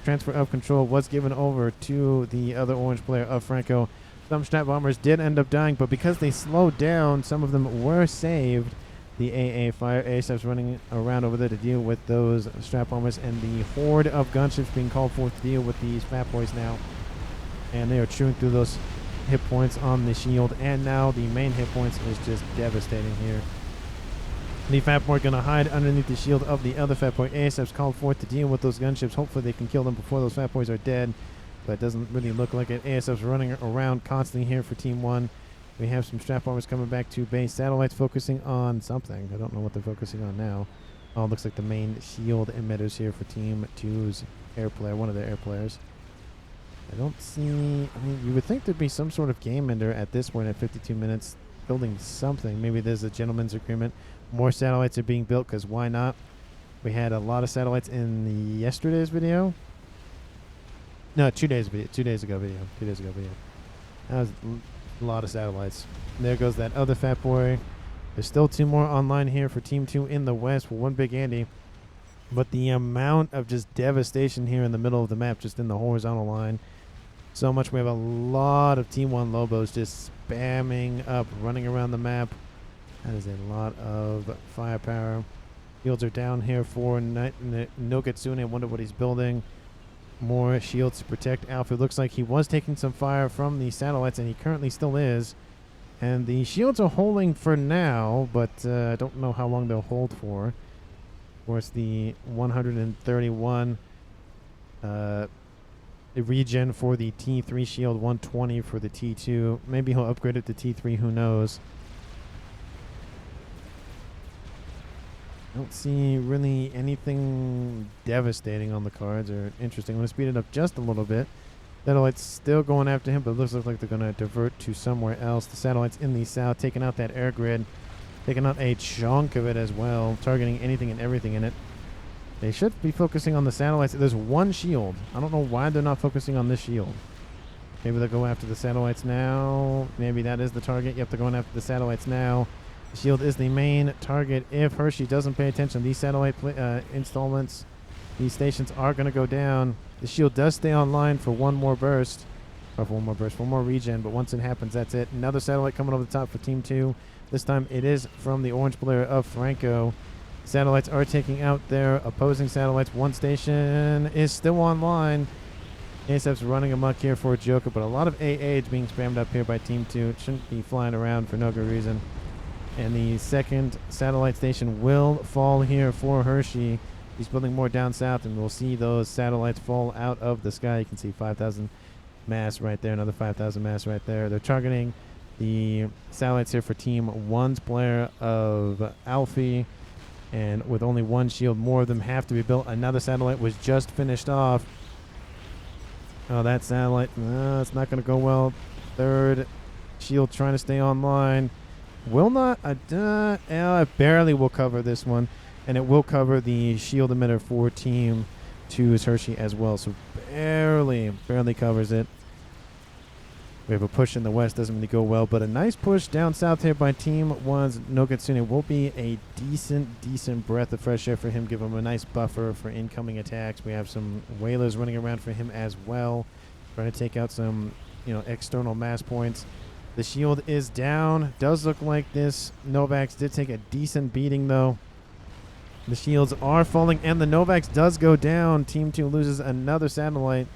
transfer of control was given over to the other orange player of Franco. Some Strat Bombers did end up dying, but because they slowed down, some of them were saved. The AA fire. ASF's running around over there to deal with those Strat Bombers, and the horde of gunships being called forth to deal with these Fat Boys now. And they are chewing through those hit points on the shield, and now the main hit points is just devastating here. The Fat Boy going to hide underneath the shield of the other Fat Boy. ASF's called forth to deal with those gunships. Hopefully they can kill them before those Fat Boys are dead, but it doesn't really look like it. ASF's running around constantly here for Team 1. We have some Strat Bombers coming back to base. Satellites focusing on something. I don't know what they're focusing on now. Oh, it looks like the main shield emitters here for Team 2's air player, one of their air players. I don't see, I mean, you would think there'd be some sort of game ender at this point at 52 minutes, building something. Maybe there's a gentleman's agreement. More satellites are being built, because why not? We had a lot of satellites in yesterday's video. No, 2 days ago video. That was A lot of satellites. There goes that other fat boy. There's still 2 more online here for Team 2 in the west for one Big Andy. But the amount of just devastation here in the middle of the map, just in the horizontal line. So much. We have a lot of Team 1 Lobos just spamming up, running around the map. That is a lot of firepower. Shields are down here for Noketsune. I wonder what he's building. More shields to protect Alpha. Looks like he was taking some fire from the satellites, and he currently still is. And the shields are holding for now, but I don't know how long they'll hold for. Of course, the 131 regen for the T3 shield, 120 for the T2. Maybe he'll upgrade it to T3, who knows. I don't see really anything devastating on the cards or interesting. I'm going to speed it up just a little bit. Satellites still going after him, but it looks like they're going to divert to somewhere else. The satellites in the south taking out that air grid, taking out a chunk of it as well, targeting anything and everything in it. They should be focusing on the satellites. There's one shield. I don't know why they're not focusing on this shield. Maybe they'll go after the satellites now. Maybe that is the target. Yep, they're going after the satellites now. The shield is the main target. If Hershey doesn't pay attention, these satellite installments, these stations are going to go down. The shield does stay online for one more burst. Or for one more regen, but once it happens, that's it. Another satellite coming over the top for Team 2. This time it is from the orange player of Franco. Satellites are taking out their opposing satellites. One station is still online. ASF's running amok here for a Joker, but a lot of AA is being spammed up here by Team 2. It shouldn't be flying around for no good reason. And the second satellite station will fall here for Hershey. He's building more down south, and we'll see those satellites fall out of the sky. You can see 5,000 mass right there, another 5,000 mass right there. They're targeting the satellites here for Team 1's player of Alfie. And with only one shield, more of them have to be built. Another satellite was just finished off. Oh, that satellite, it's not going to go well. Third shield trying to stay online. Will not, it barely will cover this one. And it will cover the shield emitter for Team 2's Hershey as well. So barely covers it. We have a push in the west, doesn't really go well, but a nice push down south here by Team 1's Noketsune will be a decent breath of fresh air for him, give him a nice buffer for incoming attacks. We have some whalers running around for him as well, trying to take out some, external mass points. The shield is down. Does look like this Novax did take a decent beating, though. The shields are falling, and the Novax does go down. Team 2 loses another satellite.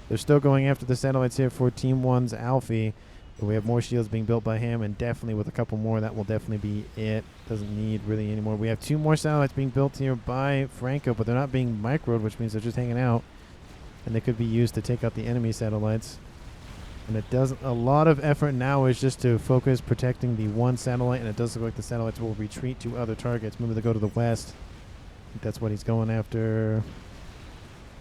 They're still going after the satellites here for Team 1's Alfie. But we have more shields being built by him, and definitely with a couple more, that will definitely be it. Doesn't need really any more. We have 2 more satellites being built here by Franco, but they're not being microed, which means they're just hanging out. And they could be used to take out the enemy satellites. And it does a lot of effort now is just to focus protecting the one satellite, and it does look like the satellites will retreat to other targets. Maybe they go to the west. I think that's what he's going after.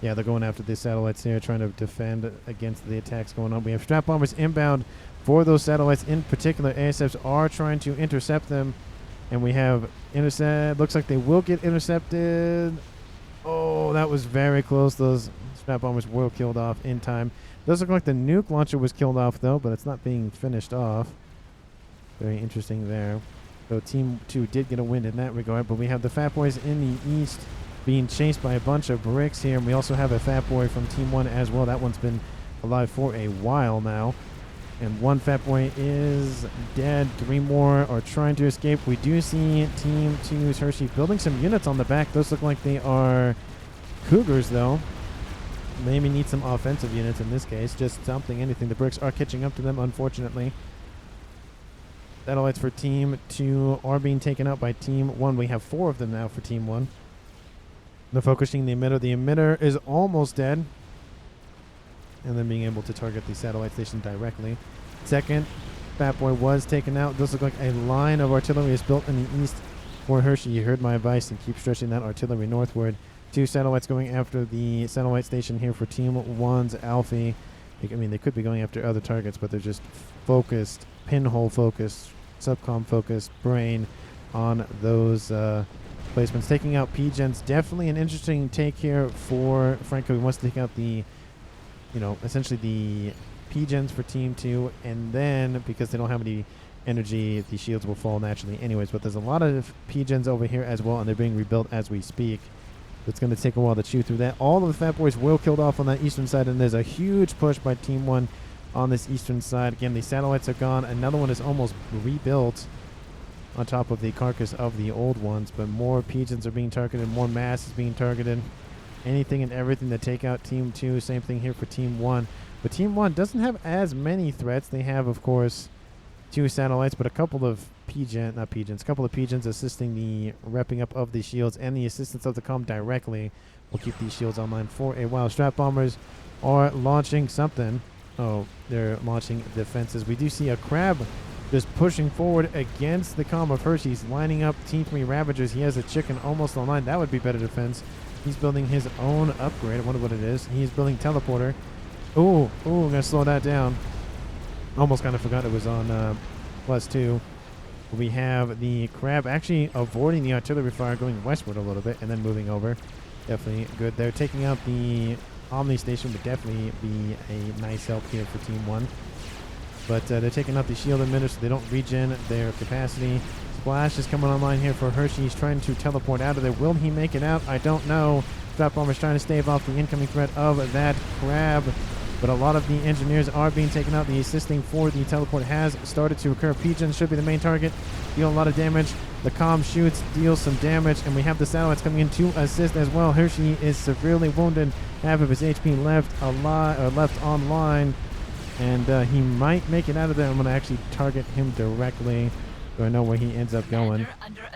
Yeah, they're going after the satellites here, trying to defend against the attacks going on. We have strap bombers inbound for those satellites in particular. ASFs are trying to intercept them, and we have intercept. Looks like they will get intercepted. Oh, that was very close. Those strap bombers were killed off in time. Does look like the nuke launcher was killed off, though, but it's not being finished off. Very interesting there. So Team 2 did get a win in that regard, but we have the Fat Boys in the east being chased by a bunch of bricks here, and we also have a Fat Boy from Team 1 as well. That one's been alive for a while now. And one Fat Boy is dead. 3 more are trying to escape. We do see Team 2's Hershey building some units on the back. Those look like they are Cougars, though. Maybe need some offensive units in this case. Just something, anything. The bricks are catching up to them, unfortunately. Satellites for Team 2 are being taken out by Team 1. We have 4 of them now for Team 1. They're focusing the emitter. The emitter is almost dead. And then being able to target the satellite station directly. Second Fat Boy was taken out. This looks like a line of artillery is built in the east for Hershey. You heard my advice and keep stretching that artillery northward. 2 satellites going after the satellite station here for Team 1's Alfie. I mean, they could be going after other targets, but they're just focused, pinhole focused, subcom focused, brain on those placements. Taking out P-Gens, definitely an interesting take here for Franco. He wants to take out the, essentially the P-gens for Team 2, and then because they don't have any energy, the shields will fall naturally anyways. But there's a lot of P-gens over here as well, and they're being rebuilt as we speak. It's going to take a while to chew through that. All of the Fat Boys will killed off on that eastern side, and there's a huge push by Team 1 on this eastern side. Again, the satellites are gone. Another one is almost rebuilt on top of the carcass of the old ones, but more P-gens are being targeted, more mass is being targeted. Anything and everything to take out Team 2. Same thing here for Team 1. But Team 1 doesn't have as many threats. They have, of course, 2 satellites, but a couple of a couple of P-gens assisting the repping up of the shields, and the assistance of the comm directly will keep these shields online for a while. Strap bombers are launching something. Oh, they're launching defenses. We do see a crab just pushing forward against the comm of Hershey's, lining up T3 Ravagers. He has a chicken almost online. That would be better defense. He's building his own upgrade. I wonder what it is. He's building teleporter. Oh, I'm going to slow that down. Almost kind of forgot it was on +2. We have the crab actually avoiding the artillery fire, going westward a little bit, and then moving over. Definitely good. They're taking out the Omni Station, would definitely be a nice help here for Team 1. But they're taking out the shield emitters so they don't regen their capacity. Splash is coming online here for Hershey. He's trying to teleport out of there. Will he make it out? I don't know. Strap Bomber's trying to stave off the incoming threat of that crab. But a lot of the engineers are being taken out. The assisting for the teleport has started to occur. P-Gen should be the main target. Deal a lot of damage. The comm shoots, deals some damage, and we have the satellites coming in to assist as well. Hershey is severely wounded. Half of his HP left online, and he might make it out of there. I'm going to actually target him directly, so I know where he ends up going.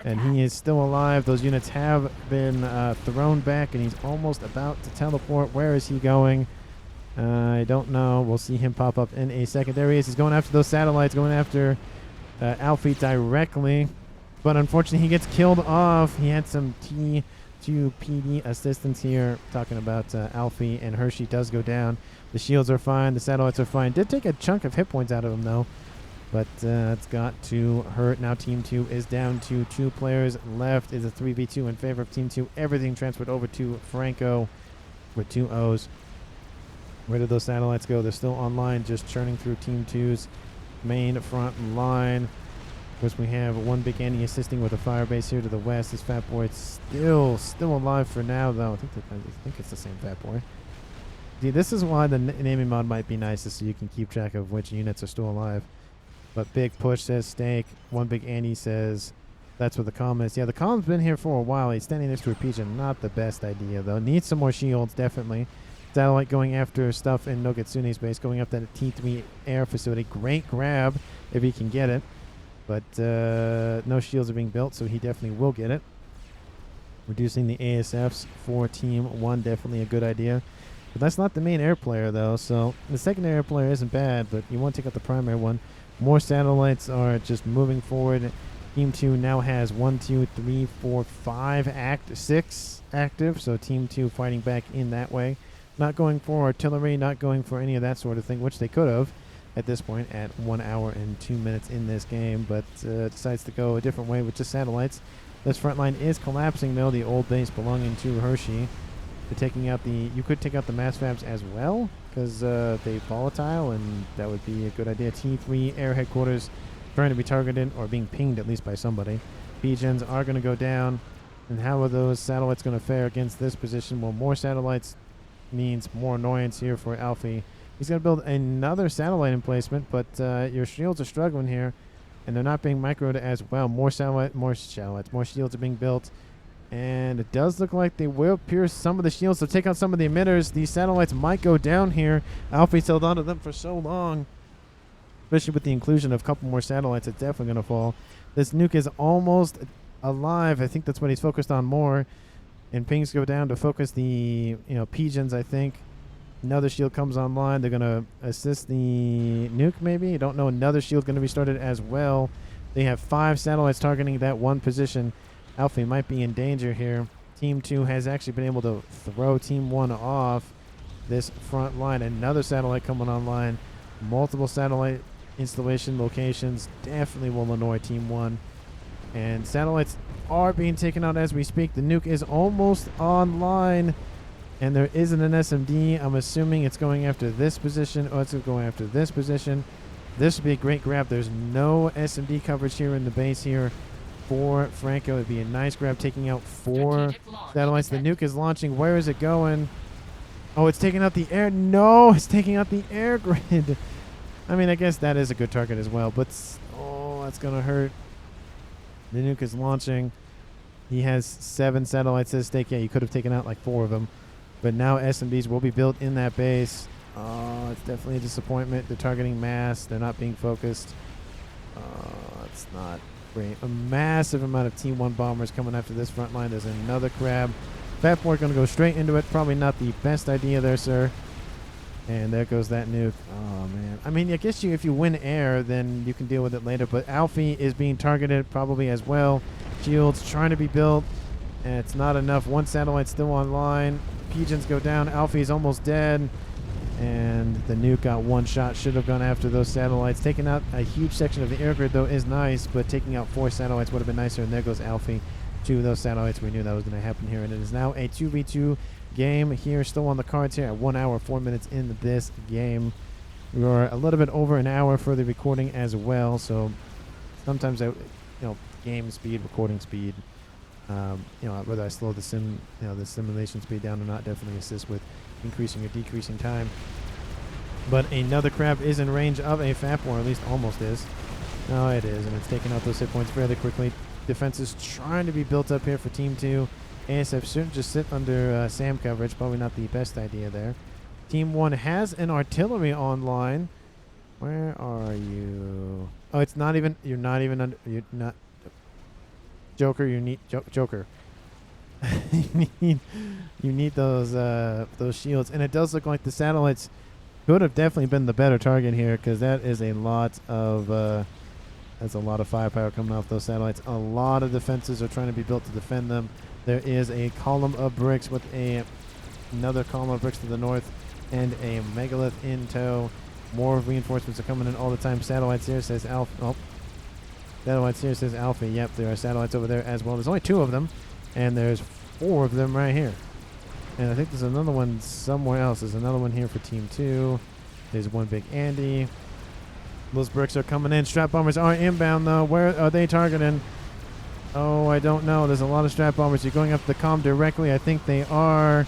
And he is still alive. Those units have been thrown back, and he's almost about to teleport. Where is he going? I don't know. We'll see him pop up in a second. There he is. He's going after those satellites, going after Alfie directly. But unfortunately, he gets killed off. He had some T2 PD assistance here, talking about Alfie, and Hershey does go down. The shields are fine. The satellites are fine. Did take a chunk of hit points out of him, though. But it's got to hurt. Now Team 2 is down to 2 players left. Is a 3v2 in favor of Team 2. Everything transferred over to Franco with 2 O's. Where did those satellites go? They're still online, just churning through Team 2's main front line. Of course, we have one big Annie assisting with a fire base here to the west. This Fat Boy still alive for now, though. I think it's the same Fat Boy. See, this is why the naming mod might be nice, is so you can keep track of which units are still alive. But Big Push says Steak. One big Annie says that's where the comm is. Yeah, the comm's been here for a while. He's standing next to a Pigeon. Not the best idea, though. Needs some more shields, definitely. Satellite going after stuff in Nogatsune's base, going up that T3 air facility. Great grab if he can get it. But no shields are being built, so he definitely will get it. Reducing the ASFs for Team 1, definitely a good idea. But that's not the main air player, though, so the secondary air player isn't bad, but you want to take out the primary one. More satellites are just moving forward. Team 2 now has 1, 2, 3, 4, 5 6 active, so Team 2 fighting back in that way. Not going for artillery, not going for any of that sort of thing, which they could have at this point at 1 hour and 2 minutes in this game, but decides to go a different way with just satellites. This front line is collapsing, though, the old base belonging to Hershey. They're taking out you could take out the mass fabs as well, because they volatile, and that would be a good idea. T3 air headquarters trying to be targeted, or being pinged at least by somebody. P-gens are going to go down, and how are those satellites going to fare against this position? Well, more satellites means more annoyance here for Alfie. He's going to build another satellite emplacement, but your shields are struggling here, and they're not being microed as well. More shields are being built, and it does look like they will pierce some of the shields to take out some of the emitters. These satellites might go down here. Alfie's held on to them for so long, especially with the inclusion of a couple more satellites. It's definitely going to fall. This nuke is almost alive. I think that's what he's focused on more. And pings go down to focus the P-gens, I think. Another shield comes online. They're going to assist the nuke, maybe. I don't know. Another shield going to be started as well. They have 5 satellites targeting that one position. Alfie might be in danger here. Team 2 has actually been able to throw Team 1 off this front line. Another satellite coming online. Multiple satellite installation locations. Definitely will annoy Team 1. And satellites are being taken out as we speak. The nuke is almost online. And there isn't an SMD. I'm assuming it's going after this position. Oh, it's going after this position. This would be a great grab. There's no SMD coverage here in the base here for Franco. It'd be a nice grab, taking out 4 satellites. The nuke is launching. Where is it going? Oh, it's taking out the air. No, it's taking out the air grid. I mean, I guess that is a good target as well, but oh, that's going to hurt. The nuke is launching. He has 7 satellites at stake. Yeah, you could have taken out like 4 of them. But now SMDs will be built in that base. Oh, it's definitely a disappointment. They're targeting mass. They're not being focused. It's not great. A massive amount of T1 bombers coming after this front line. There's another crab. FAF going to go straight into it. Probably not the best idea there, sir. And there goes that nuke. Oh, man. I mean, I guess if you win air, then you can deal with it later. But Alfie is being targeted probably as well. Shields trying to be built. And it's not enough. 1 satellite still online. Pigeons go down. Alfie's almost dead. And the nuke got 1 shot. Should have gone after those satellites. Taking out a huge section of the air grid, though, is nice. But taking out 4 satellites would have been nicer. And there goes Alfie. 2 of those satellites. We knew that was going to happen here. And it is now a 2v2 game here, still on the cards here at 1 hour, 4 minutes into this game. We are a little bit over an hour for the recording as well. So sometimes game speed, recording speed, whether I slow the simulation speed down or not, definitely assists with increasing or decreasing time. But another crab is in range of a FAF, or at least almost is. Oh, it is, and it's taking out those hit points fairly quickly. Defense is trying to be built up here for Team 2. ASF shouldn't just sit under SAM coverage. Probably not the best idea there. Team 1 has an artillery online. Where are you? Oh, it's not even. You're not even under. You're not. Joker, you need Joker. you need those shields, and it does look like the satellites could have definitely been the better target here, because that is a lot of that's a lot of firepower coming off those satellites. A lot of defenses are trying to be built to defend them. There is a column of bricks with another column of bricks to the north and a megalith in tow. More reinforcements are coming in all the time. Satellites here says Alpha. Oh. Satellites here says Alpha. Yep, there are satellites over there as well. There's only 2 of them, and there's 4 of them right here. And I think there's another one somewhere else. There's another one here for Team 2. There's one big Andy. Those bricks are coming in. Strap bombers are inbound, though. Where are they targeting? Oh, I don't know. There's a lot of strap bombers. You're going up the comm directly. I think they are.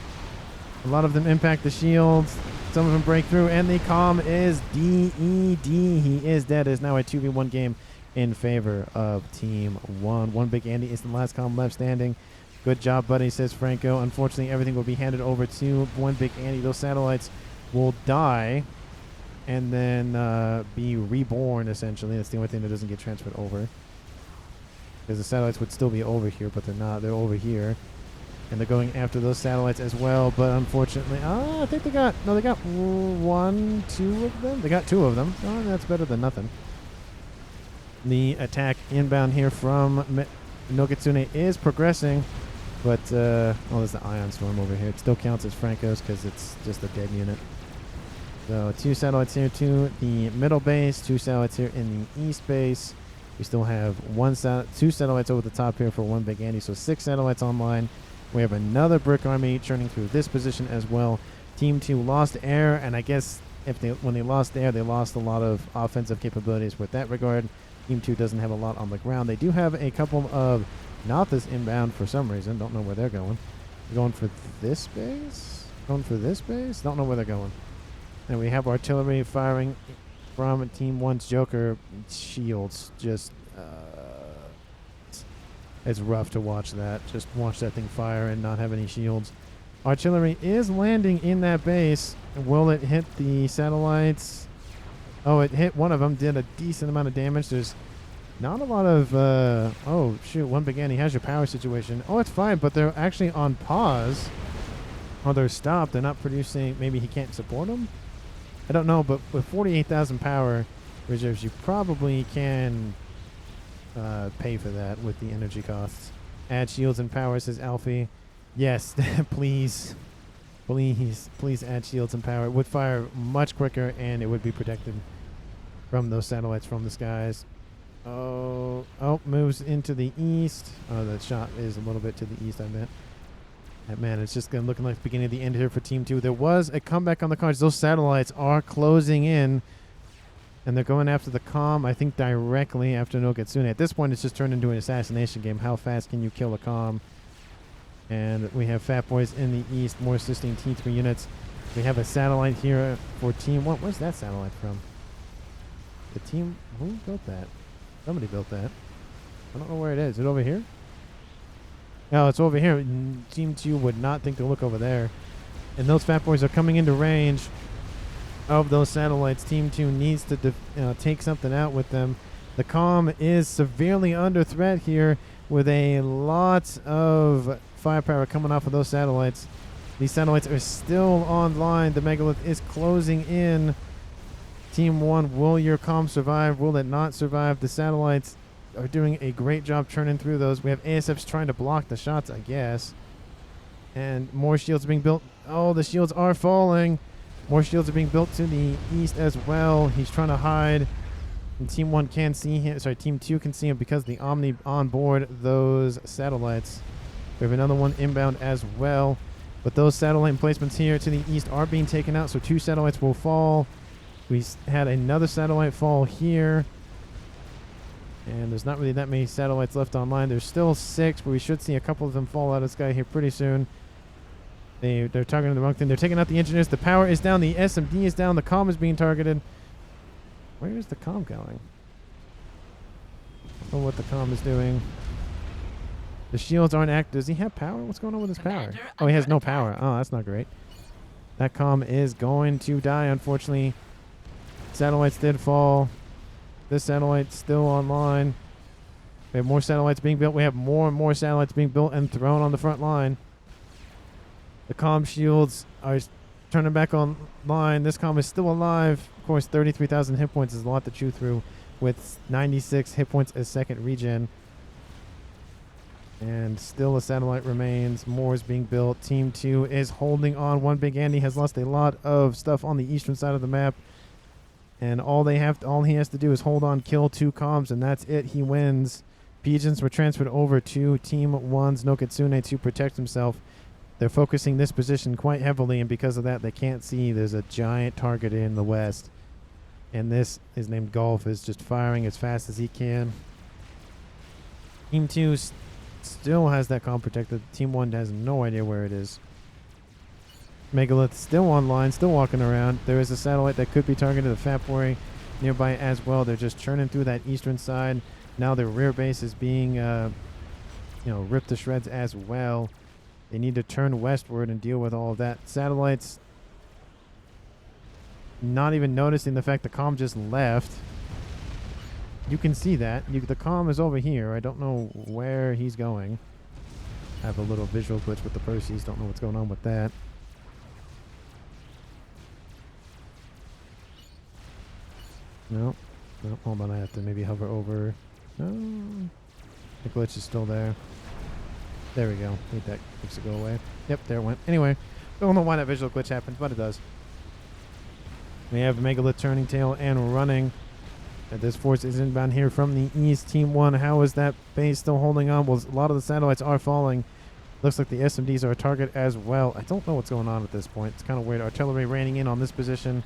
A lot of them impact the shields. Some of them break through, and the comm is DED. He is dead. It is now a 2v1 game in favor of Team 1. One big Andy is the last comm left standing. Good job, buddy, says Franco. Unfortunately, everything will be handed over to one big Andy. Those satellites will die and then be reborn, essentially. That's the only thing that doesn't get transferred over. Because the satellites would still be over here, but they're not. They're over here. And they're going after those satellites as well. But unfortunately, I think they got 2 of them. They got 2 of them. Oh, that's better than nothing. The attack inbound here from Nogitsune is progressing. But, there's the Ion Storm over here. It still counts as Franco's because it's just a dead unit. So 2 satellites here to the middle base. 2 satellites here in the east base. We still have 2 satellites over the top here for one big Andy, so 6 satellites online. We have another brick army churning through this position as well. Team 2 lost air, and I guess when they lost air, they lost a lot of offensive capabilities with that regard. Team 2 doesn't have a lot on the ground. They do have a couple of Nothas inbound for some reason. Don't know where they're going. They're going for this base? Going for this base? Don't know where they're going. And we have artillery firing from Team 1's Joker. Shields just it's rough to watch that. Just watch that thing fire and not have any shields. Artillery is landing in that base. Will it hit the satellites? Oh, it hit one of them. Did a decent amount of damage. There's not a lot of oh shoot, one big Andy has your power situation. Oh, it's fine, but they're actually on pause. Or they're stopped. They're not producing. Maybe he can't support them. I don't know, but with 48,000 power reserves, you probably can pay for that with the energy costs. Add shields and power, says Alfie. Yes, please. Please add shields and power. It would fire much quicker, and it would be protected from those satellites from the skies. Oh, moves into the east. Oh, that shot is a little bit to the east, I meant. Man, it's just looking like the beginning of the end here for Team 2. There was a comeback on the cards. Those satellites are closing in, and they're going after the comm, I think, directly after Noketsune. At this point, it's just turned into an assassination game. How fast can you kill a comm? And we have Fat Boys in the east, more assisting T3 units. We have a satellite here for Team 1. Where's that satellite from? The team... Who built that? Somebody built that. I don't know where it is. Is it over here? No, it's over here. Team 2 would not think to look over there. And those Fat Boys are coming into range of those satellites. Team 2 needs to take something out with them. The comm is severely under threat here with a lot of firepower coming off of those satellites. These satellites are still online. The Megalith is closing in. Team 1, will your comm survive? Will it not survive? The satellites are doing a great job churning through those. We have ASFs trying to block the shots, I guess. And more shields being built. Oh, the shields are falling. More shields are being built to the east as well. He's trying to hide. And Team 1 can see him. Sorry, Team 2 can see him because the Omni on board those satellites. We have another one inbound as well. But those satellite emplacements here to the east are being taken out, so 2 satellites will fall. We had another satellite fall here. And there's not really that many satellites left online. There's still 6, but we should see a couple of them fall out of the sky here pretty soon. They're targeting the wrong thing. They're taking out the engineers. The power is down. The SMD is down. The comm is being targeted. Where is the comm going? I don't know what the comm is doing. The shields aren't active. Does he have power? What's going on with his power? Oh, he has no power. Oh, that's not great. That comm is going to die, unfortunately. Satellites did fall. This satellite's still online. We have more satellites being built. We have more and more satellites being built and thrown on the front line. The comm shields are turning back online. This comm is still alive. Of course, 33,000 hit points is a lot to chew through with 96 hit points a second regen. And still a satellite remains. More is being built. Team 2 is holding on. One Big Andy has lost a lot of stuff on the eastern side of the map. And all he has to do is hold on, kill 2 comms, and that's it. He wins. Pigeons were transferred over to Team 1's Noketsune to protect himself. They're focusing this position quite heavily, and because of that, they can't see there's a giant target in the west. And this is named Golf, is just firing as fast as he can. Team 2 still has that comm protected. Team 1 has no idea where it is. Megalith still online, still walking around. There is a satellite that could be targeted, the Fat Boy nearby as well. They're just churning through that eastern side. Now their rear base is being ripped to shreds as well. They need to turn westward and deal with all of that. Satellites not even noticing the fact the comm just left. You can see that. The comm is over here. I don't know where he's going. I have a little visual glitch with the Perseus. Don't know what's going on with that. No, hold on. I have to maybe hover over. No, the glitch is still there. There we go. Need that glitch to go away. Yep, there it went. Anyway, don't know why that visual glitch happens, but it does. We have Megalith turning tail and running. And this force is inbound here from the east. Team 1, how is that base still holding on? Well, a lot of the satellites are falling. Looks like the SMDs are a target as well. I don't know what's going on at this point. It's kind of weird. Artillery raining in on this position.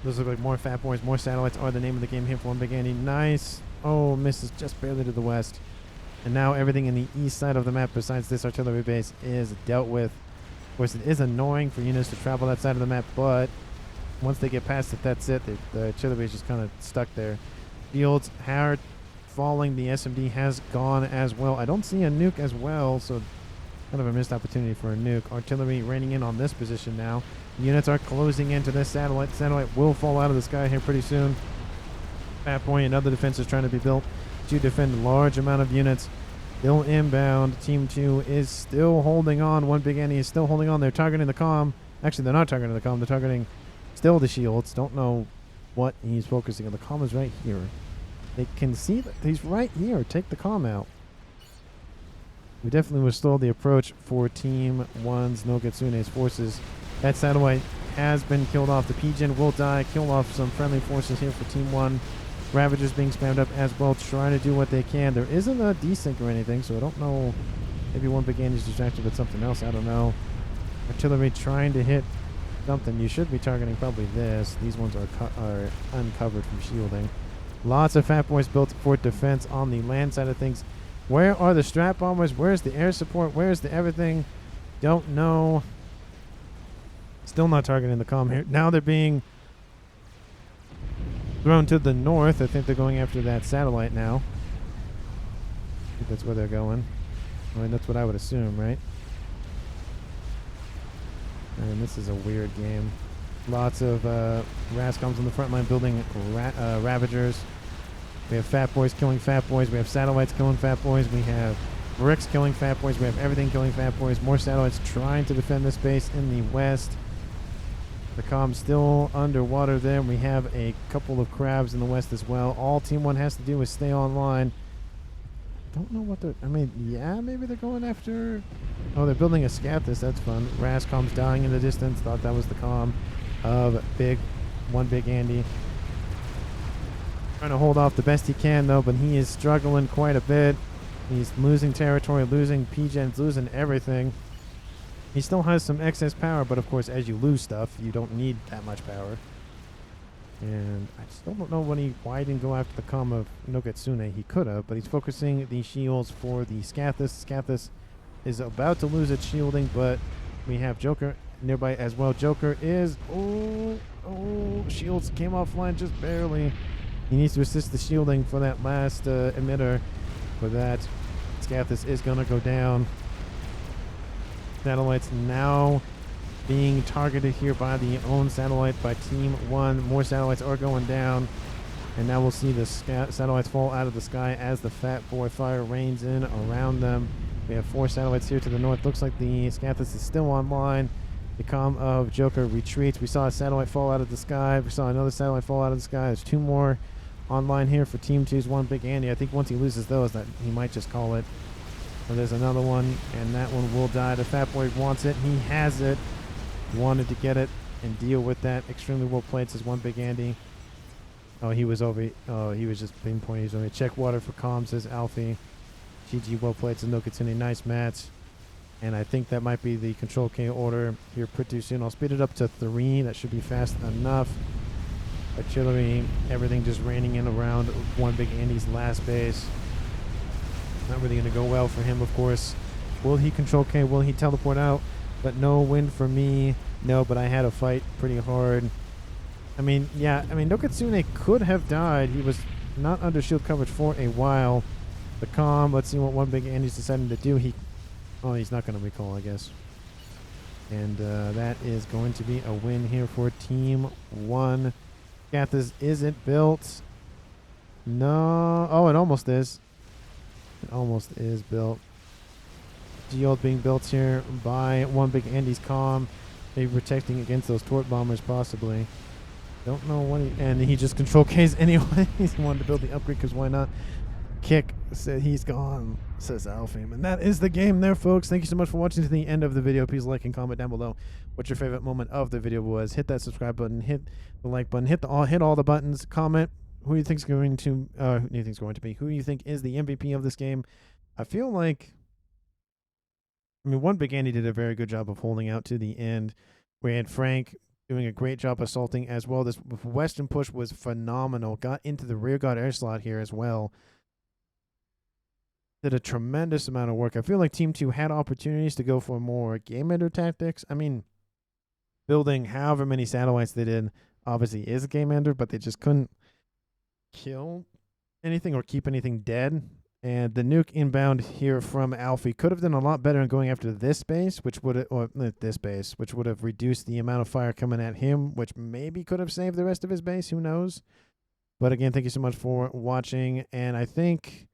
Those look like more Fat Boys, more satellites are the name of the game here for One Big Andy. Nice. Oh, misses just barely to the west. And now everything in the east side of the map besides this artillery base is dealt with. Of course, it is annoying for units to travel that side of the map, but once they get past it, that's it. The artillery is just kind of stuck there. Fields are falling. The SMD has gone as well. I don't see a nuke as well, so kind of a missed opportunity for a nuke. Artillery raining in on this position now. Units are closing into this satellite. Satellite will fall out of the sky here pretty soon. Fat Boy and other defenses trying to be built to defend a large amount of units. Still inbound. Team 2 is still holding on. One Big Andy is still holding on. They're targeting the comm. Actually, they're not targeting the comm. They're targeting still the shields. Don't know what he's focusing on. The comm is right here. They can see that he's right here. Take the comm out. We definitely will slow the approach for Team 1's Noketsune's forces. That satellite has been killed off. The Pigeon will die. Kill off some friendly forces here for Team 1. Ravagers being spammed up as well, trying to do what they can. There isn't a desync or anything, so I don't know. Maybe one big Andy's distracted with something else. I don't know. Artillery trying to hit something. You should be targeting probably this. These ones are uncovered from shielding. Lots of Fat Boys built for defense on the land side of things. Where are the strap bombers? Where's the air support? Where's the everything? Don't know. Still not targeting the comm here. Now they're being thrown to the north. I think they're going after that satellite now. I think that's where they're going. I mean, that's what I would assume, right? And this is a weird game. Lots of Rascoms on the front line building Ravagers. We have Fat Boys killing Fat Boys. We have satellites killing Fat Boys. We have bricks killing Fat Boys. We have everything killing Fat Boys. More satellites trying to defend this base in the west. The comm still underwater there. We have a couple of crabs in the west as well. All Team 1 has to do is stay online. Don't know what they're... I mean, yeah, maybe they're going after... Oh, they're building a Scathis. That's fun. Rascom's dying in the distance. Thought that was the comm of one big Andy. Trying to hold off the best he can, though, but he is struggling quite a bit. He's losing territory, losing PGens, losing everything. He still has some excess power, but of course, as you lose stuff, you don't need that much power. And I still don't know why he didn't go after the comm of Noketsune. He could have, but he's focusing the shields for the Scathis. Scathis is about to lose its shielding, but we have Joker nearby as well. Joker is... Oh, shields came offline just barely. He needs to assist the shielding for that last emitter. For that, Scathis is going to go down. Satellites now being targeted here by the own satellite by Team 1. More satellites are going down. And now we'll see the satellites fall out of the sky as the Fat Boy fire rains in around them. We have 4 satellites here to the north. Looks like the Scathis is still online. The comm of Joker retreats. We saw a satellite fall out of the sky. We saw another satellite fall out of the sky. There's 2 more online here for Team 2's one big Andy. I think once he loses those, that he might just call it. So there's another one, and that one will die. The Fat Boy wants it. He has it. Wanted to get it and deal with that. Extremely well played, says one big Andy. Oh, he was over. Oh, he was just pinpointing. He's over. Check water for comms, says Alfie. GG, well played, says Noketsune. Nice match. And I think that might be the Control K order here pretty soon. I'll speed it up to 3. That should be fast enough. Artillery, everything just raining in around one big Andy's last base. Not really going to go well for him, of course. Will he Control K? Will he teleport out? But no win for me. No, but I had to fight pretty hard. I mean, yeah, Noketsune could have died. He was not under shield coverage for a while. The comm, let's see what one big Andy's deciding to do. He's not going to recall, I guess. And that is going to be a win here for Team 1. Scathis isn't built. No. Oh, it almost is. It almost is built. Geode being built here by one big Andy's comm. Maybe protecting against those Tort Bombers, possibly. Don't know what and he just Control Ks anyway. He wanted to build the upgrade because why not? Kick said he's gone, says Alfie. And that is the game there, folks. Thank you so much for watching to the end of the video. Please like and comment down below what your favorite moment of the video was. Hit that subscribe button, hit the like button, hit all the buttons, comment who you think's going to who you think is the MVP of this game. I feel like one big Andy did a very good job of holding out to the end. We had Frank doing a great job assaulting as well. This Western push was phenomenal. Got into the rear guard air slot here as well. Did a tremendous amount of work. I feel like Team 2 had opportunities to go for more game ender tactics. I mean, building however many satellites they did obviously is a game ender, but they just couldn't kill anything or keep anything dead. And the nuke inbound here from Alfie could have done a lot better in going after this base, which would have reduced the amount of fire coming at him, which maybe could have saved the rest of his base. Who knows? But again, thank you so much for watching. And I think,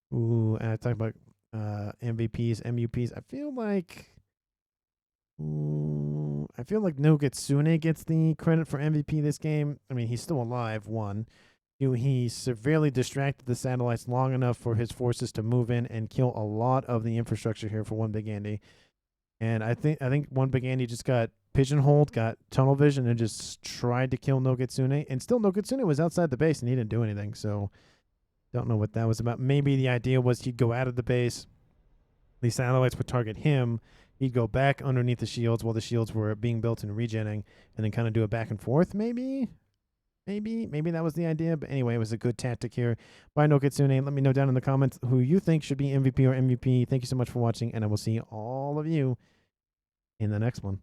and I talked about MVPs, MUPs. I feel like Noketsune gets the credit for MVP this game. I mean, he's still alive. He severely distracted the satellites long enough for his forces to move in and kill a lot of the infrastructure here for one big Andy. And I think one big Andy just got pigeonholed, got tunnel vision, and just tried to kill Nogitsune. And still, Nogitsune was outside the base, and he didn't do anything. So, don't know what that was about. Maybe the idea was he'd go out of the base. These satellites would target him. He'd go back underneath the shields while the shields were being built and regenning, and then kind of do a back and forth, maybe? Maybe that was the idea. But anyway, it was a good tactic here by Nogitsune. Let me know down in the comments who you think should be MVP or MVP. Thank you so much for watching, and I will see all of you in the next one.